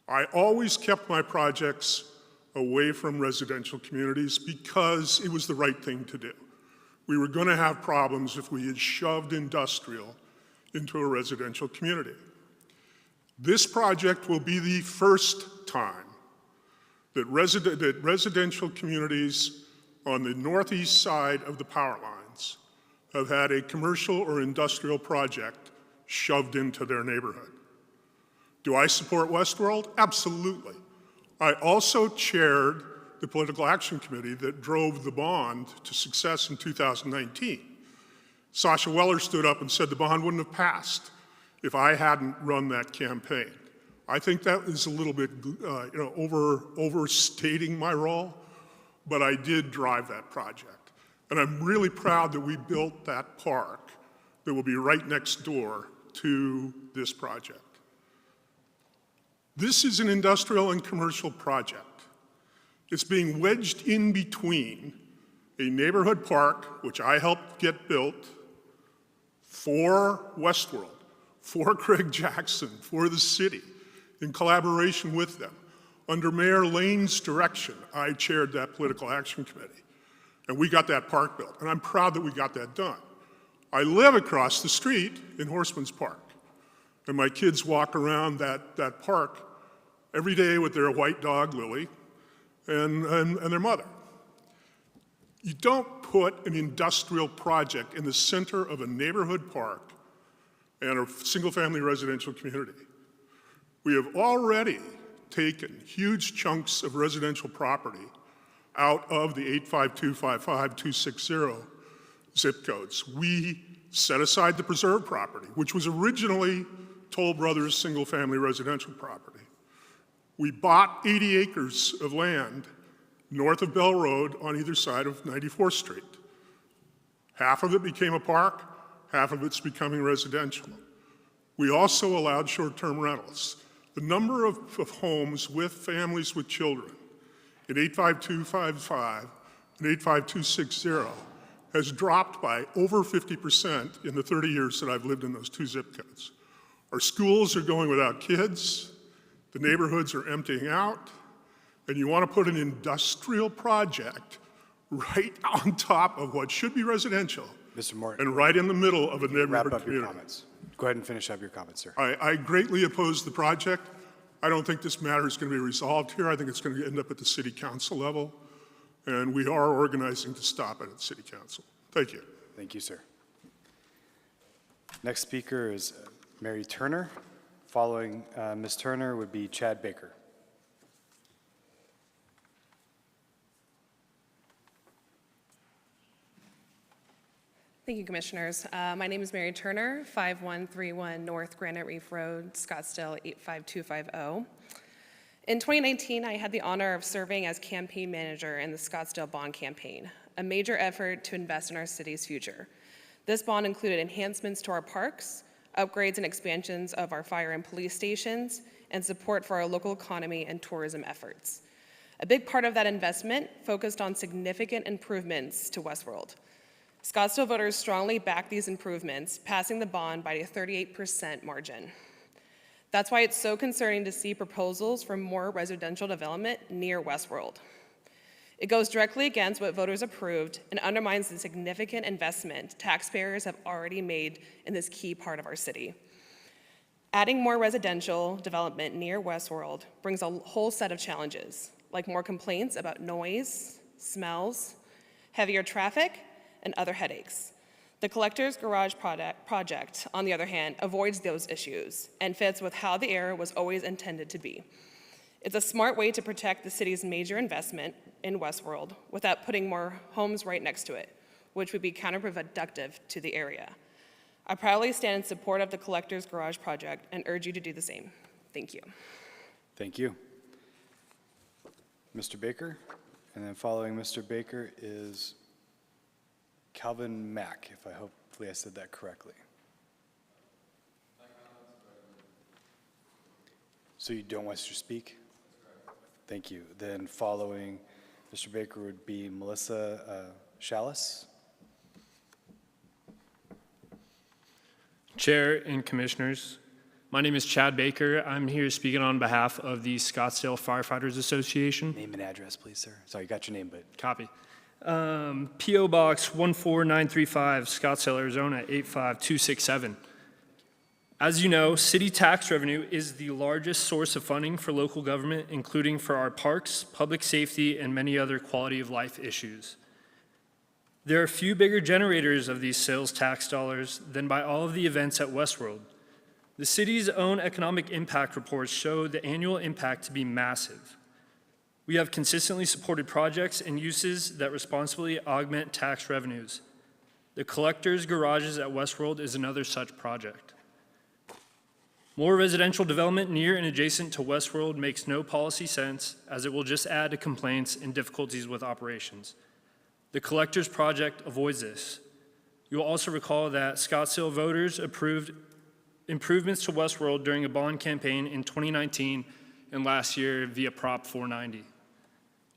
I always kept my projects away from residential communities because it was the right thing to do. We were going to have problems if we had shoved industrial into a residential community. This project will be the first time that residential communities on the northeast side of the power lines have had a commercial or industrial project shoved into their neighborhood. Do I support Westworld? Absolutely. I also chaired the political action committee that drove the bond to success in 2019. Sasha Weller stood up and said the bond wouldn't have passed if I hadn't run that campaign. I think that is a little bit overstating my role, but I did drive that project. And I'm really proud that we built that park that will be right next door to this project. This is an industrial and commercial project. It's being wedged in between a neighborhood park, which I helped get built, for Westworld, for Craig Jackson, for the city, in collaboration with them. Under Mayor Lane's direction, I chaired that political action committee, and we got that park built, and I'm proud that we got that done. I live across the street in Horseman's Park, and my kids walk around that park every day with their white dog, Lily, and their mother. You don't put an industrial project in the center of a neighborhood park and a single-family residential community. We have already taken huge chunks of residential property out of the 85255-260 zip codes. We set aside the preserve property, which was originally Toll Brothers single-family residential property. We bought 80 acres of land north of Bell Road on either side of 94th Street. Half of it became a park, half of it's becoming residential. We also allowed short-term rentals. The number of homes with families with children in 85255 and 85260 has dropped by over 50% in the 30 years that I've lived in those two zip codes. Our schools are going without kids. The neighborhoods are emptying out, and you want to put an industrial project right on top of what should be residential, Mr. Morton, and right in the middle of a neighborhood wrap up community. your comments. Go ahead and finish up your comments, sir. I greatly oppose the project. I don't think this matter is going to be resolved here. I think it's going to end up at the city council level, and we are organizing to stop it at city council. Thank you. Thank you, sir. Next speaker is Mary Turner. Following Ms. Turner would be Chad Baker. Thank you, Commissioners. My name is Mary Turner, 5131 North Granite Reef Road, Scottsdale 85250. In 2019, I had the honor of serving as campaign manager in the Scottsdale Bond Campaign, a major effort to invest in our city's future. This bond included enhancements to our parks, upgrades and expansions of our fire and police stations, and support for our local economy and tourism efforts. A big part of that investment focused on significant improvements to Westworld. Scottsdale voters strongly backed these improvements, passing the bond by a 38% margin. That's why it's so concerning to see proposals for more residential development near Westworld. It goes directly against what voters approved and undermines the significant investment taxpayers have already made in this key part of our city. Adding more residential development near Westworld brings a whole set of challenges, like more complaints about noise, smells, heavier traffic, and other headaches. The Collector's Garage project, on the other hand, avoids those issues and fits with how the area was always intended to be. It's a smart way to protect the city's major investment in Westworld without putting more homes right next to it, which would be counterproductive to the area. I proudly stand in support of the Collector's Garage project and urge you to do the same. Thank you. Thank you. Mr. Baker, and then following Mr. Baker is Calvin Mack, if hopefully I said that correctly. So you don't want to speak? Thank you. Then following Mr. Baker would be Melissa Chalice. Chair and Commissioners, my name is Chad Baker. I'm here speaking on behalf of the Scottsdale Firefighters Association. Name and address, please, sir. Sorry, you got your name, but... Copy. P.O. Box 14935, Scottsdale, Arizona 85267. As you know, city tax revenue is the largest source of funding for local government, including for our parks, public safety, and many other quality of life issues. There are few bigger generators of these sales tax dollars than by all of the events at Westworld. The city's own economic impact reports show the annual impact to be massive. We have consistently supported projects and uses that responsibly augment tax revenues. The Collector's Garages at Westworld is another such project. More residential development near and adjacent to Westworld makes no policy sense, as it will just add to complaints and difficulties with operations. The Collector's project avoids this. You will also recall that Scottsdale voters approved improvements to Westworld during a bond campaign in 2019 and last year via Prop 490.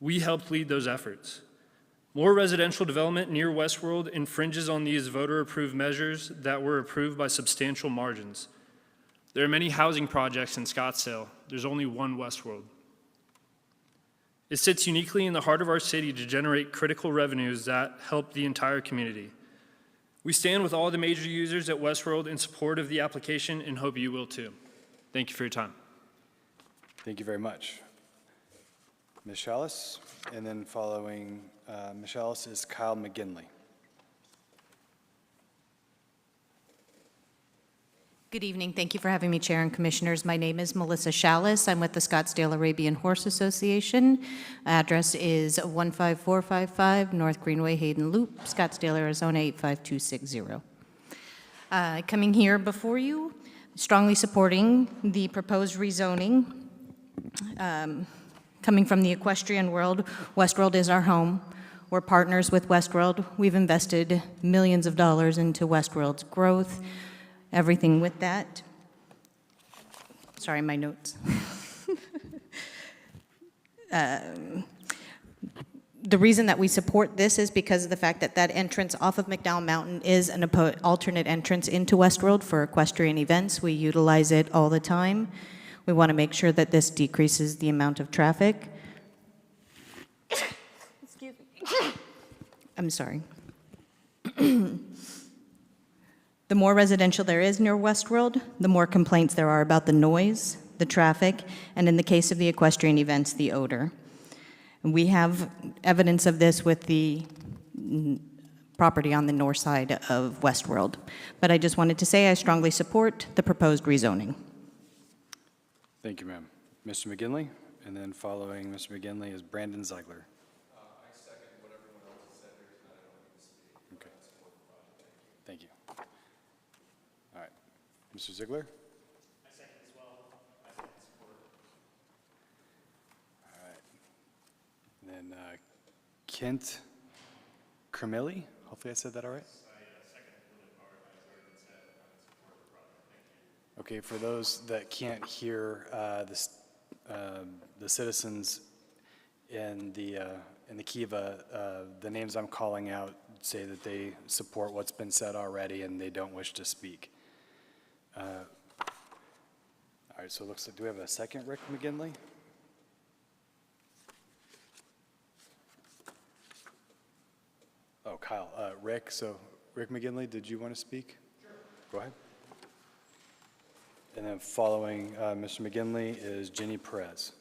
We helped lead those efforts. More residential development near Westworld infringes on these voter-approved measures that were approved by substantial margins. There are many housing projects in Scottsdale. There's only one Westworld. It sits uniquely in the heart of our city to generate critical revenues that help the entire community. We stand with all the major users at Westworld in support of the application and hope you will too. Thank you for your time. Thank you very much. Ms. Chalice, and then following Ms. Chalice is Kyle McGinley. Good evening. Thank you for having me, Chair and Commissioners. My name is Melissa Chalice. I'm with the Scottsdale Arabian Horse Association. Address is 15455 North Greenway, Hayden Loop, Scottsdale, Arizona 85260. Coming here before you, strongly supporting the proposed rezoning. Coming from the equestrian world, Westworld is our home. We're partners with Westworld. We've invested millions of dollars into Westworld's growth. Everything with that. Sorry, my notes. The reason that we support this is because of the fact that that entrance off of McDowell Mountain is an alternate entrance into Westworld for equestrian events. We utilize it all the time. We want to make sure that this decreases the amount of traffic. Excuse me. I'm sorry. The more residential there is near Westworld, the more complaints there are about the noise, the traffic, and in the case of the equestrian events, the odor. And we have evidence of this with the property on the north side of Westworld. But I just wanted to say I strongly support the proposed rezoning. Thank you, ma'am. Mr. McGinley, and then following Mr. McGinley is Brandon Ziegler. I second what everyone else has said here tonight. I don't need to speak. Okay. Mr. Ziegler? I second as well. I second support. All right. And then Kent Kermilli, hopefully I said that all right. Okay, for those that can't hear, the citizens in the Kiva, the names I'm calling out say that they support what's been said already and they don't wish to speak. All right, so it looks like, do we have a second, Rick McGinley? Oh, Kyle, Rick, so Rick McGinley, did you want to speak? Sure. Go ahead. And then following Mr. McGinley is Jenny Perez.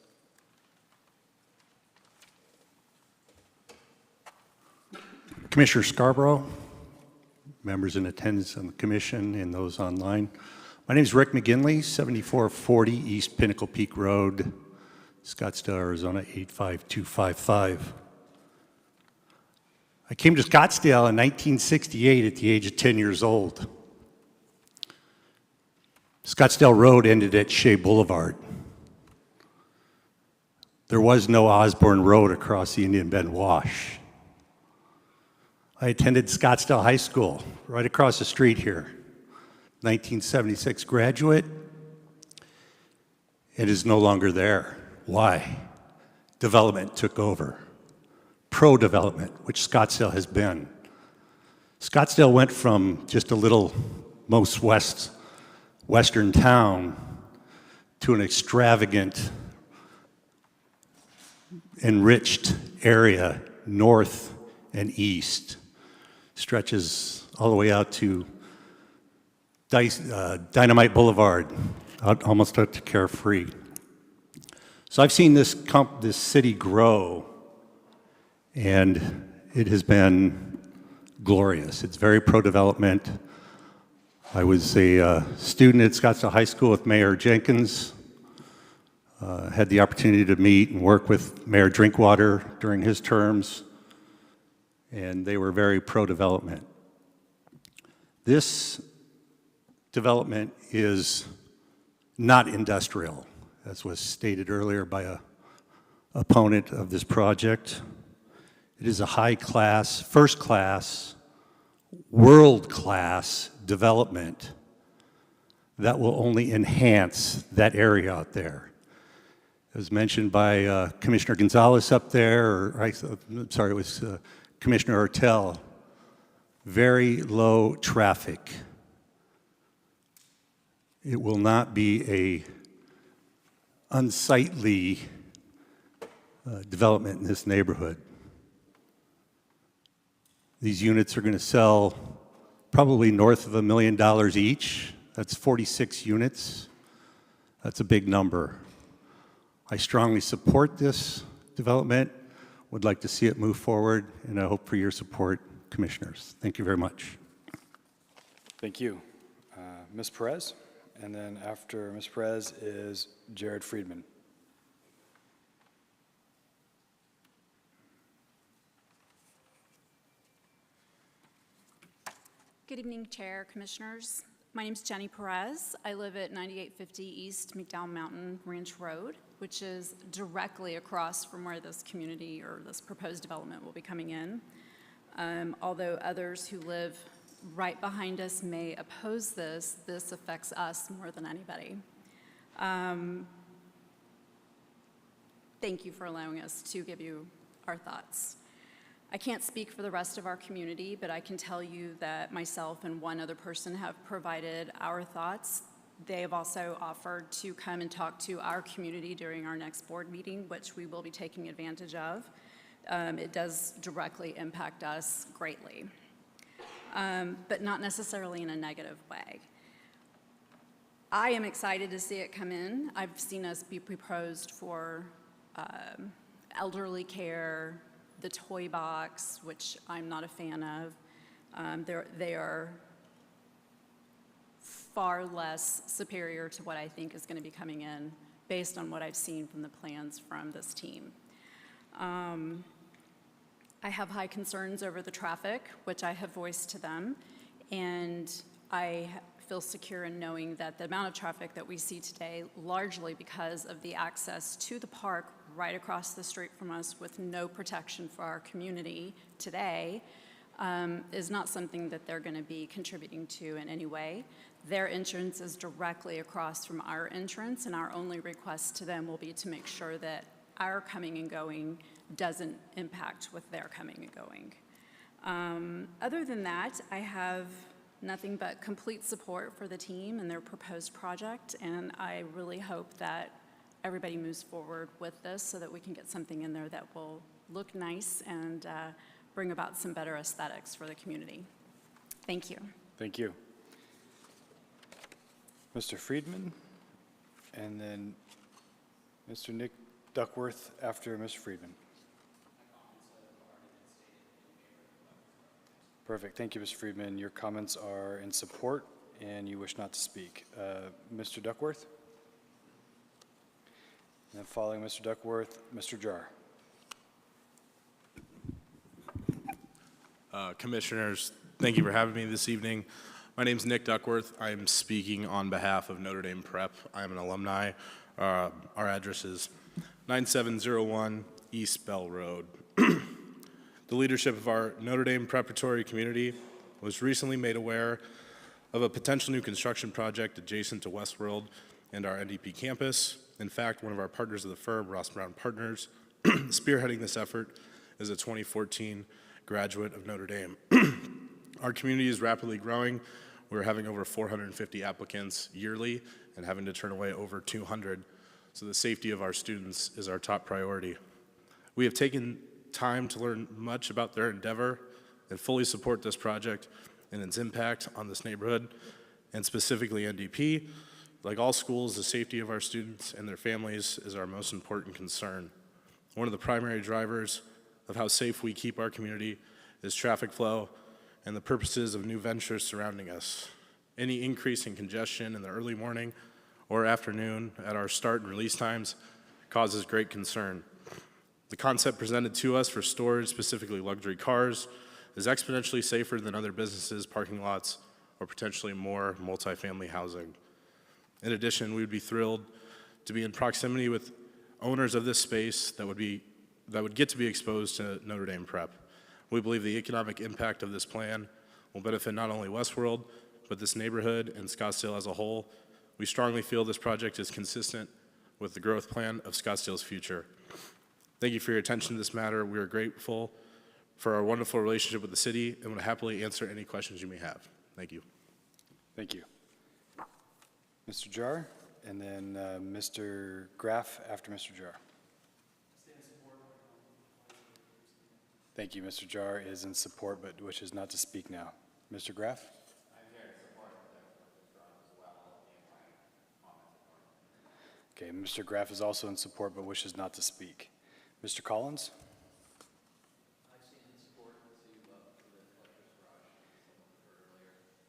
Commissioner Scarborough, members in attendance on the commission and those online. My name is Rick McGinley, 7440 East Pinnacle Peak Road, Scottsdale, Arizona, 85255. I came to Scottsdale in 1968 at the age of 10 years old. Scottsdale Road ended at Shea Boulevard. There was no Osborne Road across the Indian Bend Wash. I attended Scottsdale High School, right across the street here. 1976 graduate. It is no longer there. Why? Development took over. Pro-development, which Scottsdale has been. Scottsdale went from just a little most western town to an extravagant, enriched area north and east. Stretches all the way out to Dynamite Boulevard, almost out to Carefree. So I've seen this city grow, and it has been glorious. It's very pro-development. I was a student at Scottsdale High School with Mayor Jenkins. Had the opportunity to meet and work with Mayor Drinkwater during his terms, and they were very pro-development. This development is not industrial, as was stated earlier by an opponent of this project. It is a high-class, first-class, world-class development that will only enhance that area out there. As mentioned by Commissioner Gonzalez up there, or I'm sorry, it was Commissioner Ortel, very low traffic. It will not be a unsightly development in this neighborhood. These units are going to sell probably north of $1 million each. That's 46 units. That's a big number. I strongly support this development, would like to see it move forward, and I hope for your support, commissioners. Thank you very much. Thank you. Ms. Perez, and then after Ms. Perez is Jared Friedman. Good evening, Chair, Commissioners. My name is Jenny Perez. I live at 9850 East McDowell Mountain Ranch Road, which is directly across from where this community or this proposed development will be coming in. Although others who live right behind us may oppose this, this affects us more than anybody. Thank you for allowing us to give you our thoughts. I can't speak for the rest of our community, but I can tell you that myself and one other person have provided our thoughts. They have also offered to come and talk to our community during our next board meeting, which we will be taking advantage of. It does directly impact us greatly, but not necessarily in a negative way. I am excited to see it come in. I've seen us be proposed for elderly care, the toy box, which I'm not a fan of. They are far less superior to what I think is going to be coming in based on what I've seen from the plans from this team. I have high concerns over the traffic, which I have voiced to them, and I feel secure in knowing that the amount of traffic that we see today, largely because of the access to the park right across the street from us with no protection for our community today, is not something that they're going to be contributing to in any way. Their entrance is directly across from our entrance, and our only request to them will be to make sure that our coming and going doesn't impact with their coming and going. Other than that, I have nothing but complete support for the team and their proposed project, and I really hope that everybody moves forward with this so that we can get something in there that will look nice and bring about some better aesthetics for the community. Thank you. Thank you. Mr. Friedman, and then Mr. Nick Duckworth after Mr. Friedman. Perfect. Thank you, Mr. Friedman. Your comments are in support, and you wish not to speak. Mr. Duckworth? And then following Mr. Duckworth, Mr. Jar. Commissioners, thank you for having me this evening. My name is Nick Duckworth. I am speaking on behalf of Notre Dame Prep. I am an alumni. Our address is 9701 East Bell Road. The leadership of our Notre Dame preparatory community was recently made aware of a potential new construction project adjacent to Westworld and our NDP campus. In fact, one of our partners of the firm, Ross Brown Partners, spearheading this effort is a 2014 graduate of Notre Dame. Our community is rapidly growing. We're having over 450 applicants yearly and having to turn away over 200. So the safety of our students is our top priority. We have taken time to learn much about their endeavor and fully support this project and its impact on this neighborhood, and specifically NDP. Like all schools, the safety of our students and their families is our most important concern. One of the primary drivers of how safe we keep our community is traffic flow and the purposes of new ventures surrounding us. Any increase in congestion in the early morning or afternoon at our start and release times causes great concern. The concept presented to us for storage, specifically luxury cars, is exponentially safer than other businesses, parking lots, or potentially more multifamily housing. In addition, we would be thrilled to be in proximity with owners of this space that would get to be exposed to Notre Dame Prep. We believe the economic impact of this plan will benefit not only Westworld, but this neighborhood and Scottsdale as a whole. We strongly feel this project is consistent with the growth plan of Scottsdale's future. Thank you for your attention to this matter. We are grateful for our wonderful relationship with the city and will happily answer any questions you may have. Thank you. Thank you. Mr. Jar, and then Mr. Graff after Mr. Jar. Thank you. Mr. Jar is in support but wishes not to speak now. Mr. Graff? Okay, Mr. Graff is also in support but wishes not to speak. Mr. Collins?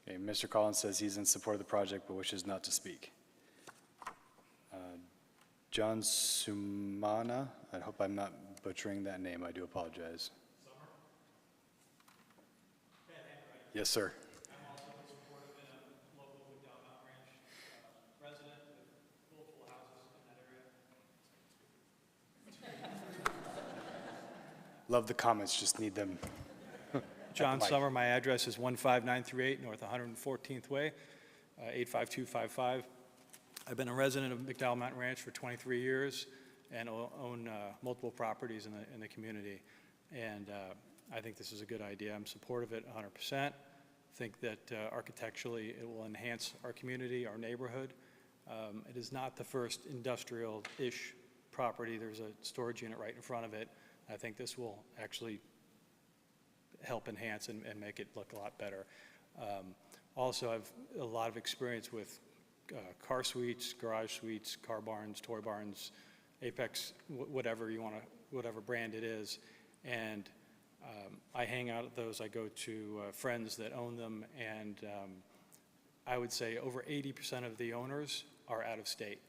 Okay, Mr. Collins says he's in support of the project but wishes not to speak. John Sumana, I hope I'm not butchering that name, I do apologize. Yes, sir. I'm also in support of it. I'm a local McDowell Ranch resident with multiple houses in that area. Love the comments, just need them. John Summer, my address is 15938 North 114th Way, 85255. I've been a resident of McDowell Mountain Ranch for 23 years and own multiple properties in the community. And I think this is a good idea. I'm supportive of it 100%. I think that architecturally it will enhance our community, our neighborhood. It is not the first industrial-ish property. There's a storage unit right in front of it. I think this will actually help enhance and make it look a lot better. Also, I have a lot of experience with car suites, garage suites, car barns, toy barns, Apex, whatever you want to, whatever brand it is. And I hang out at those. I go to friends that own them, and I would say over 80% of the owners are out of state.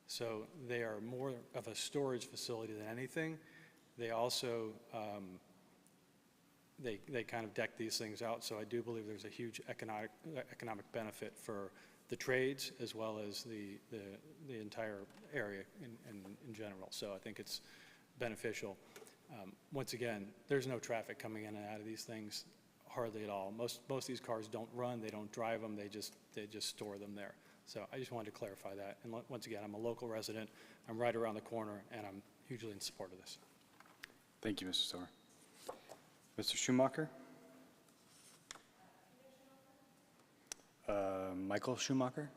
So they are more of a storage facility than anything. They also they kind of deck these things out. So I do believe there's a huge economic benefit for the trades as well as the entire area in general. So I think it's beneficial. Once again, there's no traffic coming in and out of these things, hardly at all. Most of these cars don't run, they don't drive them, they just store them there. So I just wanted to clarify that. And once again, I'm a local resident, I'm right around the corner, and I'm hugely in support of this. Thank you, Mr. Stower. Mr. Schumacher? Michael Schumacher?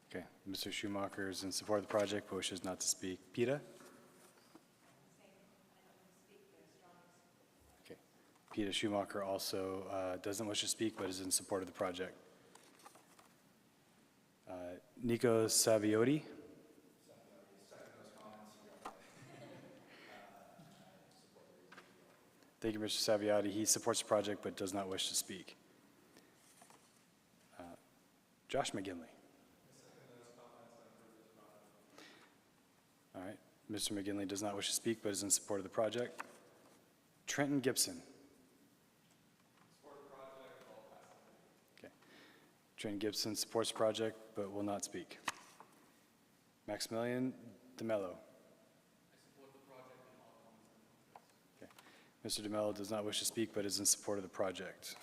Okay, Mr. Schumacher is in support of the project but wishes not to speak. Peta? Okay, Peta Schumacher also doesn't wish to speak but is in support of the project. Nico Saviotti? Thank you, Mr. Saviotti. He supports the project but does not wish to speak. Josh McGinley. All right. Mr. McGinley does not wish to speak but is in support of the project. Trenton Gibson. Okay. Trenton Gibson supports the project but will not speak. Maximilian DeMello. Mr. DeMello does not wish to speak but is in support of the project.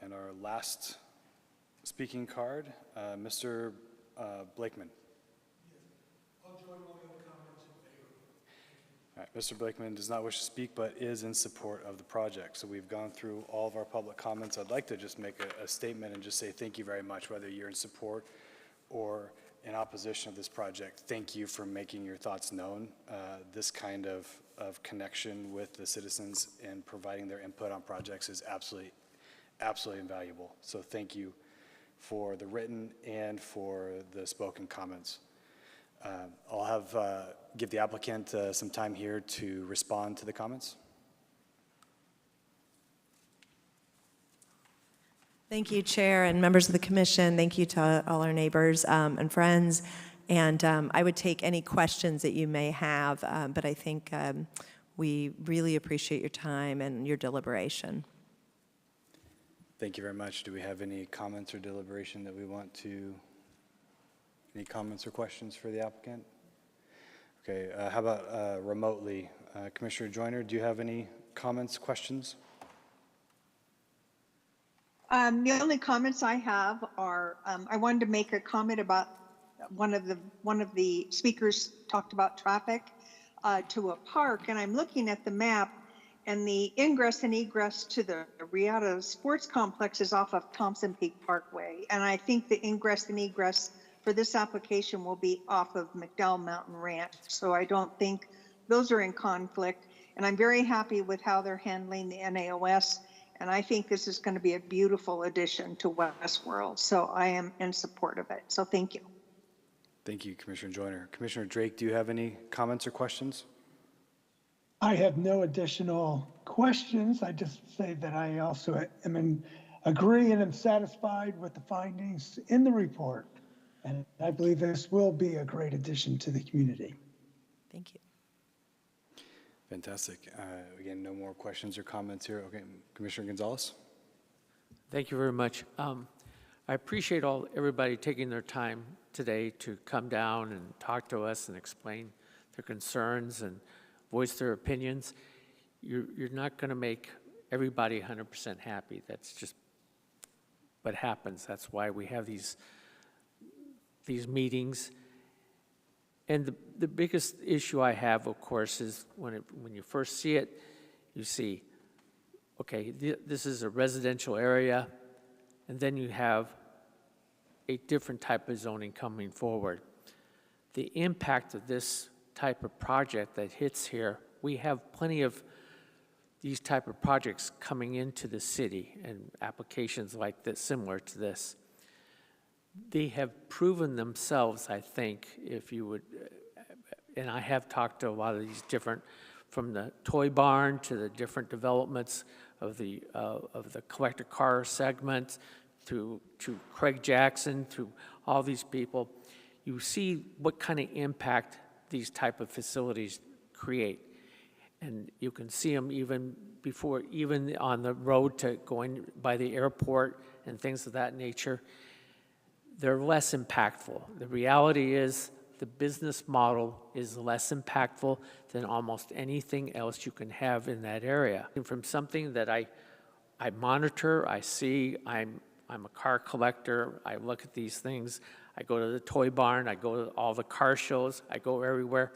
And our last speaking card, Mr. Blakeman. I'll join all the other comments in favor. All right, Mr. Blakeman does not wish to speak but is in support of the project. So we've gone through all of our public comments. I'd like to just make a statement and just say thank you very much, whether you're in support or in opposition of this project. Thank you for making your thoughts known. This kind of connection with the citizens and providing their input on projects is absolutely invaluable. So thank you for the written and for the spoken comments. I'll give the applicant some time here to respond to the comments. Thank you, Chair and members of the Commission. Thank you to all our neighbors and friends. And I would take any questions that you may have, but I think we really appreciate your time and your deliberation. Thank you very much. Do we have any comments or deliberation that we want to, any comments or questions for the applicant? Okay, how about remotely? Commissioner Joyner, do you have any comments, questions? The only comments I have are, I wanted to make a comment about one of the speakers talked about traffic to a park, and I'm looking at the map, and the ingress and egress to the Riata Sports Complex is off of Thompson Peak Parkway, and I think the ingress and egress for this application will be off of McDowell Mountain Ranch, so I don't think those are in conflict, and I'm very happy with how they're handling the NAOS. And I think this is going to be a beautiful addition to Westworld. So I am in support of it. So thank you. Thank you, Commissioner Joyner. Commissioner Drake, do you have any comments or questions? I have no additional questions. I just say that I also agree and am satisfied with the findings in the report. And I believe this will be a great addition to the community. Thank you. Fantastic. Again, no more questions or comments here. Okay, Commissioner Gonzalez. Thank you very much. I appreciate everybody taking their time today to come down and talk to us and explain their concerns and voice their opinions. You're not going to make everybody 100% happy. That's just what happens. That's why we have these meetings. And the biggest issue I have, of course, is when you first see it, you see, okay, this is a residential area, and then you have a different type of zoning coming forward. The impact of this type of project that hits here, we have plenty of these type of projects coming into the city and applications like this, similar to this. They have proven themselves, I think, if you would, and I have talked to a lot of these different, from the toy barn to the different developments of the collector car segment, to Craig Jackson, to all these people. You see what kind of impact these type of facilities create. And you can see them even before, even on the road to going by the airport and things of that nature. They're less impactful. The reality is the business model is less impactful than almost anything else you can have in that area. And from something that I monitor, I see, I'm a car collector, I look at these things, I go to the toy barn, I go to all the car shows, I go everywhere,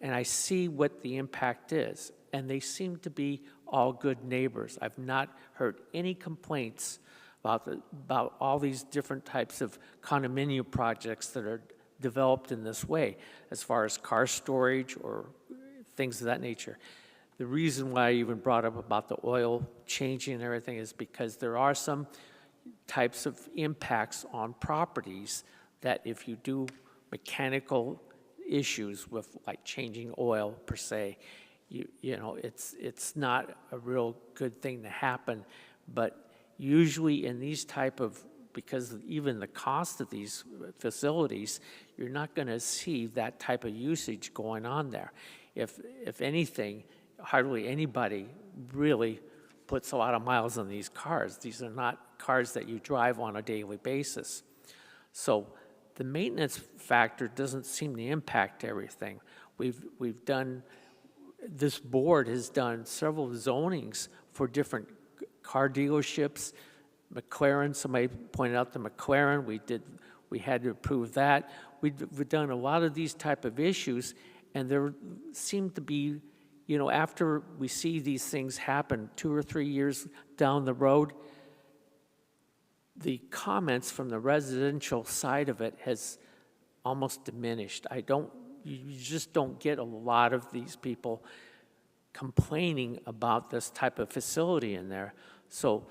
and I see what the impact is. And they seem to be all good neighbors. I've not heard any complaints about all these different types of condominium projects that are developed in this way, as far as car storage or things of that nature. The reason why I even brought up about the oil changing and everything is because there are some types of impacts on properties that if you do mechanical issues with like changing oil per se, you know, it's not a real good thing to happen. But usually in these type of, because even the cost of these facilities, you're not going to see that type of usage going on there. If anything, hardly anybody really puts a lot of miles on these cars. These are not cars that you drive on a daily basis. So the maintenance factor doesn't seem to impact everything. We've done, this board has done several zonings for different car dealerships. McLaren, somebody pointed out the McLaren, we had to approve that. We've done a lot of these type of issues, and there seem to be, you know, after we see these things happen 2 or 3 years down the road, the comments from the residential side of it has almost diminished. You just don't get a lot of these people complaining about this type of facility in there. So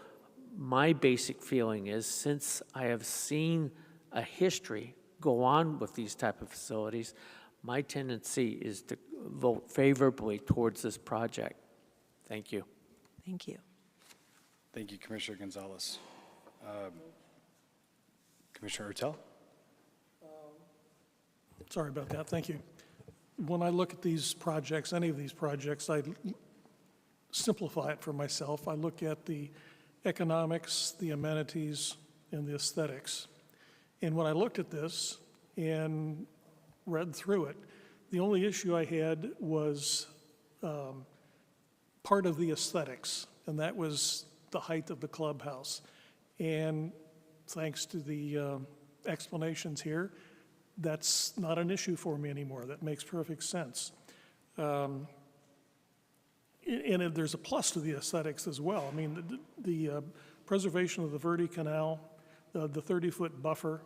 my basic feeling is, since I have seen a history go on with these type of facilities, my tendency is to vote favorably towards this project. Thank you. Thank you. Thank you, Commissioner Gonzalez. Commissioner Ertel? Sorry about that, thank you. When I look at these projects, any of these projects, I simplify it for myself. I look at the economics, the amenities, and the aesthetics. And when I looked at this and read through it, the only issue I had was part of the aesthetics, and that was the height of the clubhouse. And thanks to the explanations here, that's not an issue for me anymore. That makes perfect sense. And there's a plus to the aesthetics as well. I mean, the preservation of the Verde Canal, the 30-foot buffer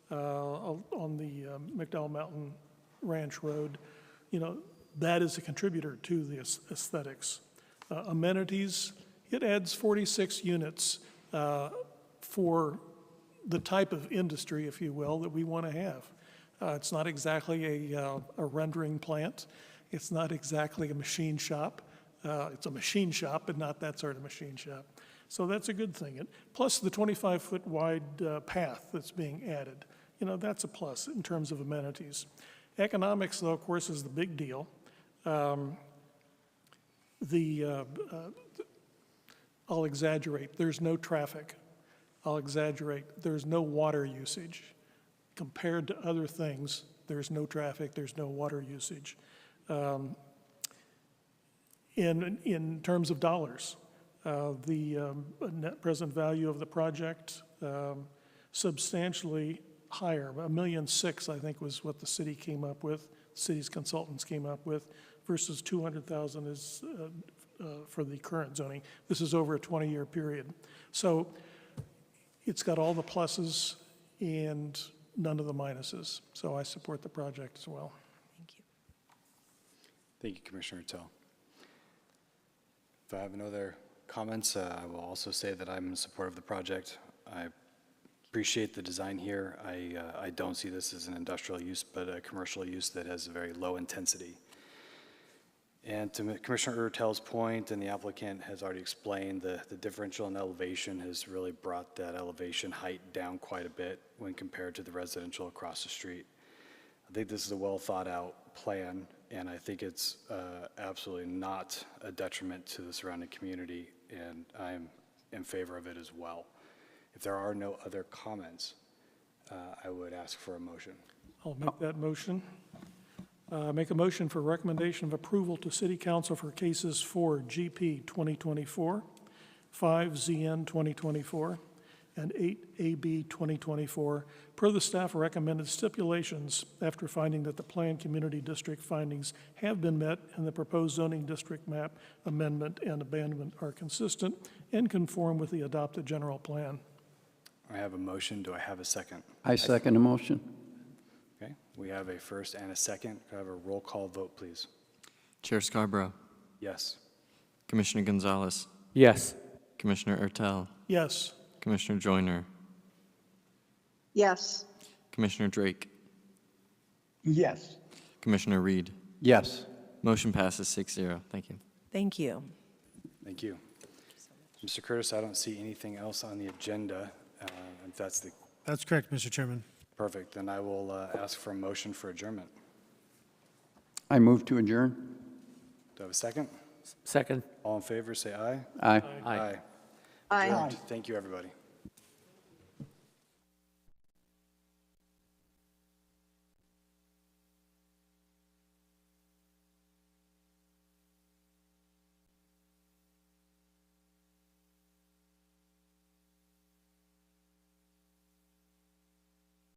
on the McDowell Mountain Ranch Road, you know, that is a contributor to the aesthetics. Amenities, it adds 46 units for the type of industry, if you will, that we want to have. It's not exactly a rendering plant. It's not exactly a machine shop. It's a machine shop, but not that sort of machine shop. So that's a good thing. Plus the 25-foot wide path that's being added. You know, that's a plus in terms of amenities. Economics, though, of course, is the big deal. I'll exaggerate. There's no traffic. I'll exaggerate. There's no water usage. Compared to other things, there's no traffic, there's no water usage. In terms of dollars, the net present value of the project substantially higher. $1.6 million, I think, was what the city came up with, the city's consultants came up with, versus $200,000 is for the current zoning. This is over a 20-year period. So it's got all the pluses and none of the minuses. So I support the project as well. Thank you. Thank you, Commissioner Ertel. If I have no other comments, I will also say that I'm in support of the project. I appreciate the design here. I don't see this as an industrial use, but a commercial use that has a very low intensity. And to Commissioner Ertel's point, and the applicant has already explained, the differential in elevation has really brought that elevation height down quite a bit when compared to the residential across the street. I think this is a well thought out plan, and I think it's absolutely not a detriment to the surrounding community, and I'm in favor of it as well. If there are no other comments, I would ask for a motion. I'll make that motion. Make a motion for recommendation of approval to City Council for cases 4 GP 2024, 5 ZN 2024, and 8 AB 2024, per the staff recommended stipulations after finding that the planned community district findings have been met and the proposed zoning district map amendment and abandonment are consistent and conform with the adopted general plan. I have a motion. Do I have a second? I second the motion. Okay, we have a first and a second. Could I have a roll call vote, please? Chair Scarborough, Yes. Commissioner Gonzalez, Yes. Commissioner Ertel, Yes. Commissioner Joyner, Yes. Commissioner Drake, Yes. Commissioner Reed. Yes. Motion passes 6-0. Thank you. Thank you. Thank you. Mr. Curtis, I don't see anything else on the agenda. If that's the That's correct, Mr. Chairman. perfect, then I will ask for a motion for adjournment. I move to adjourn. Do I have a second? Second. All in favor, say aye. Aye. Aye. Adjourned. Thank you, everybody.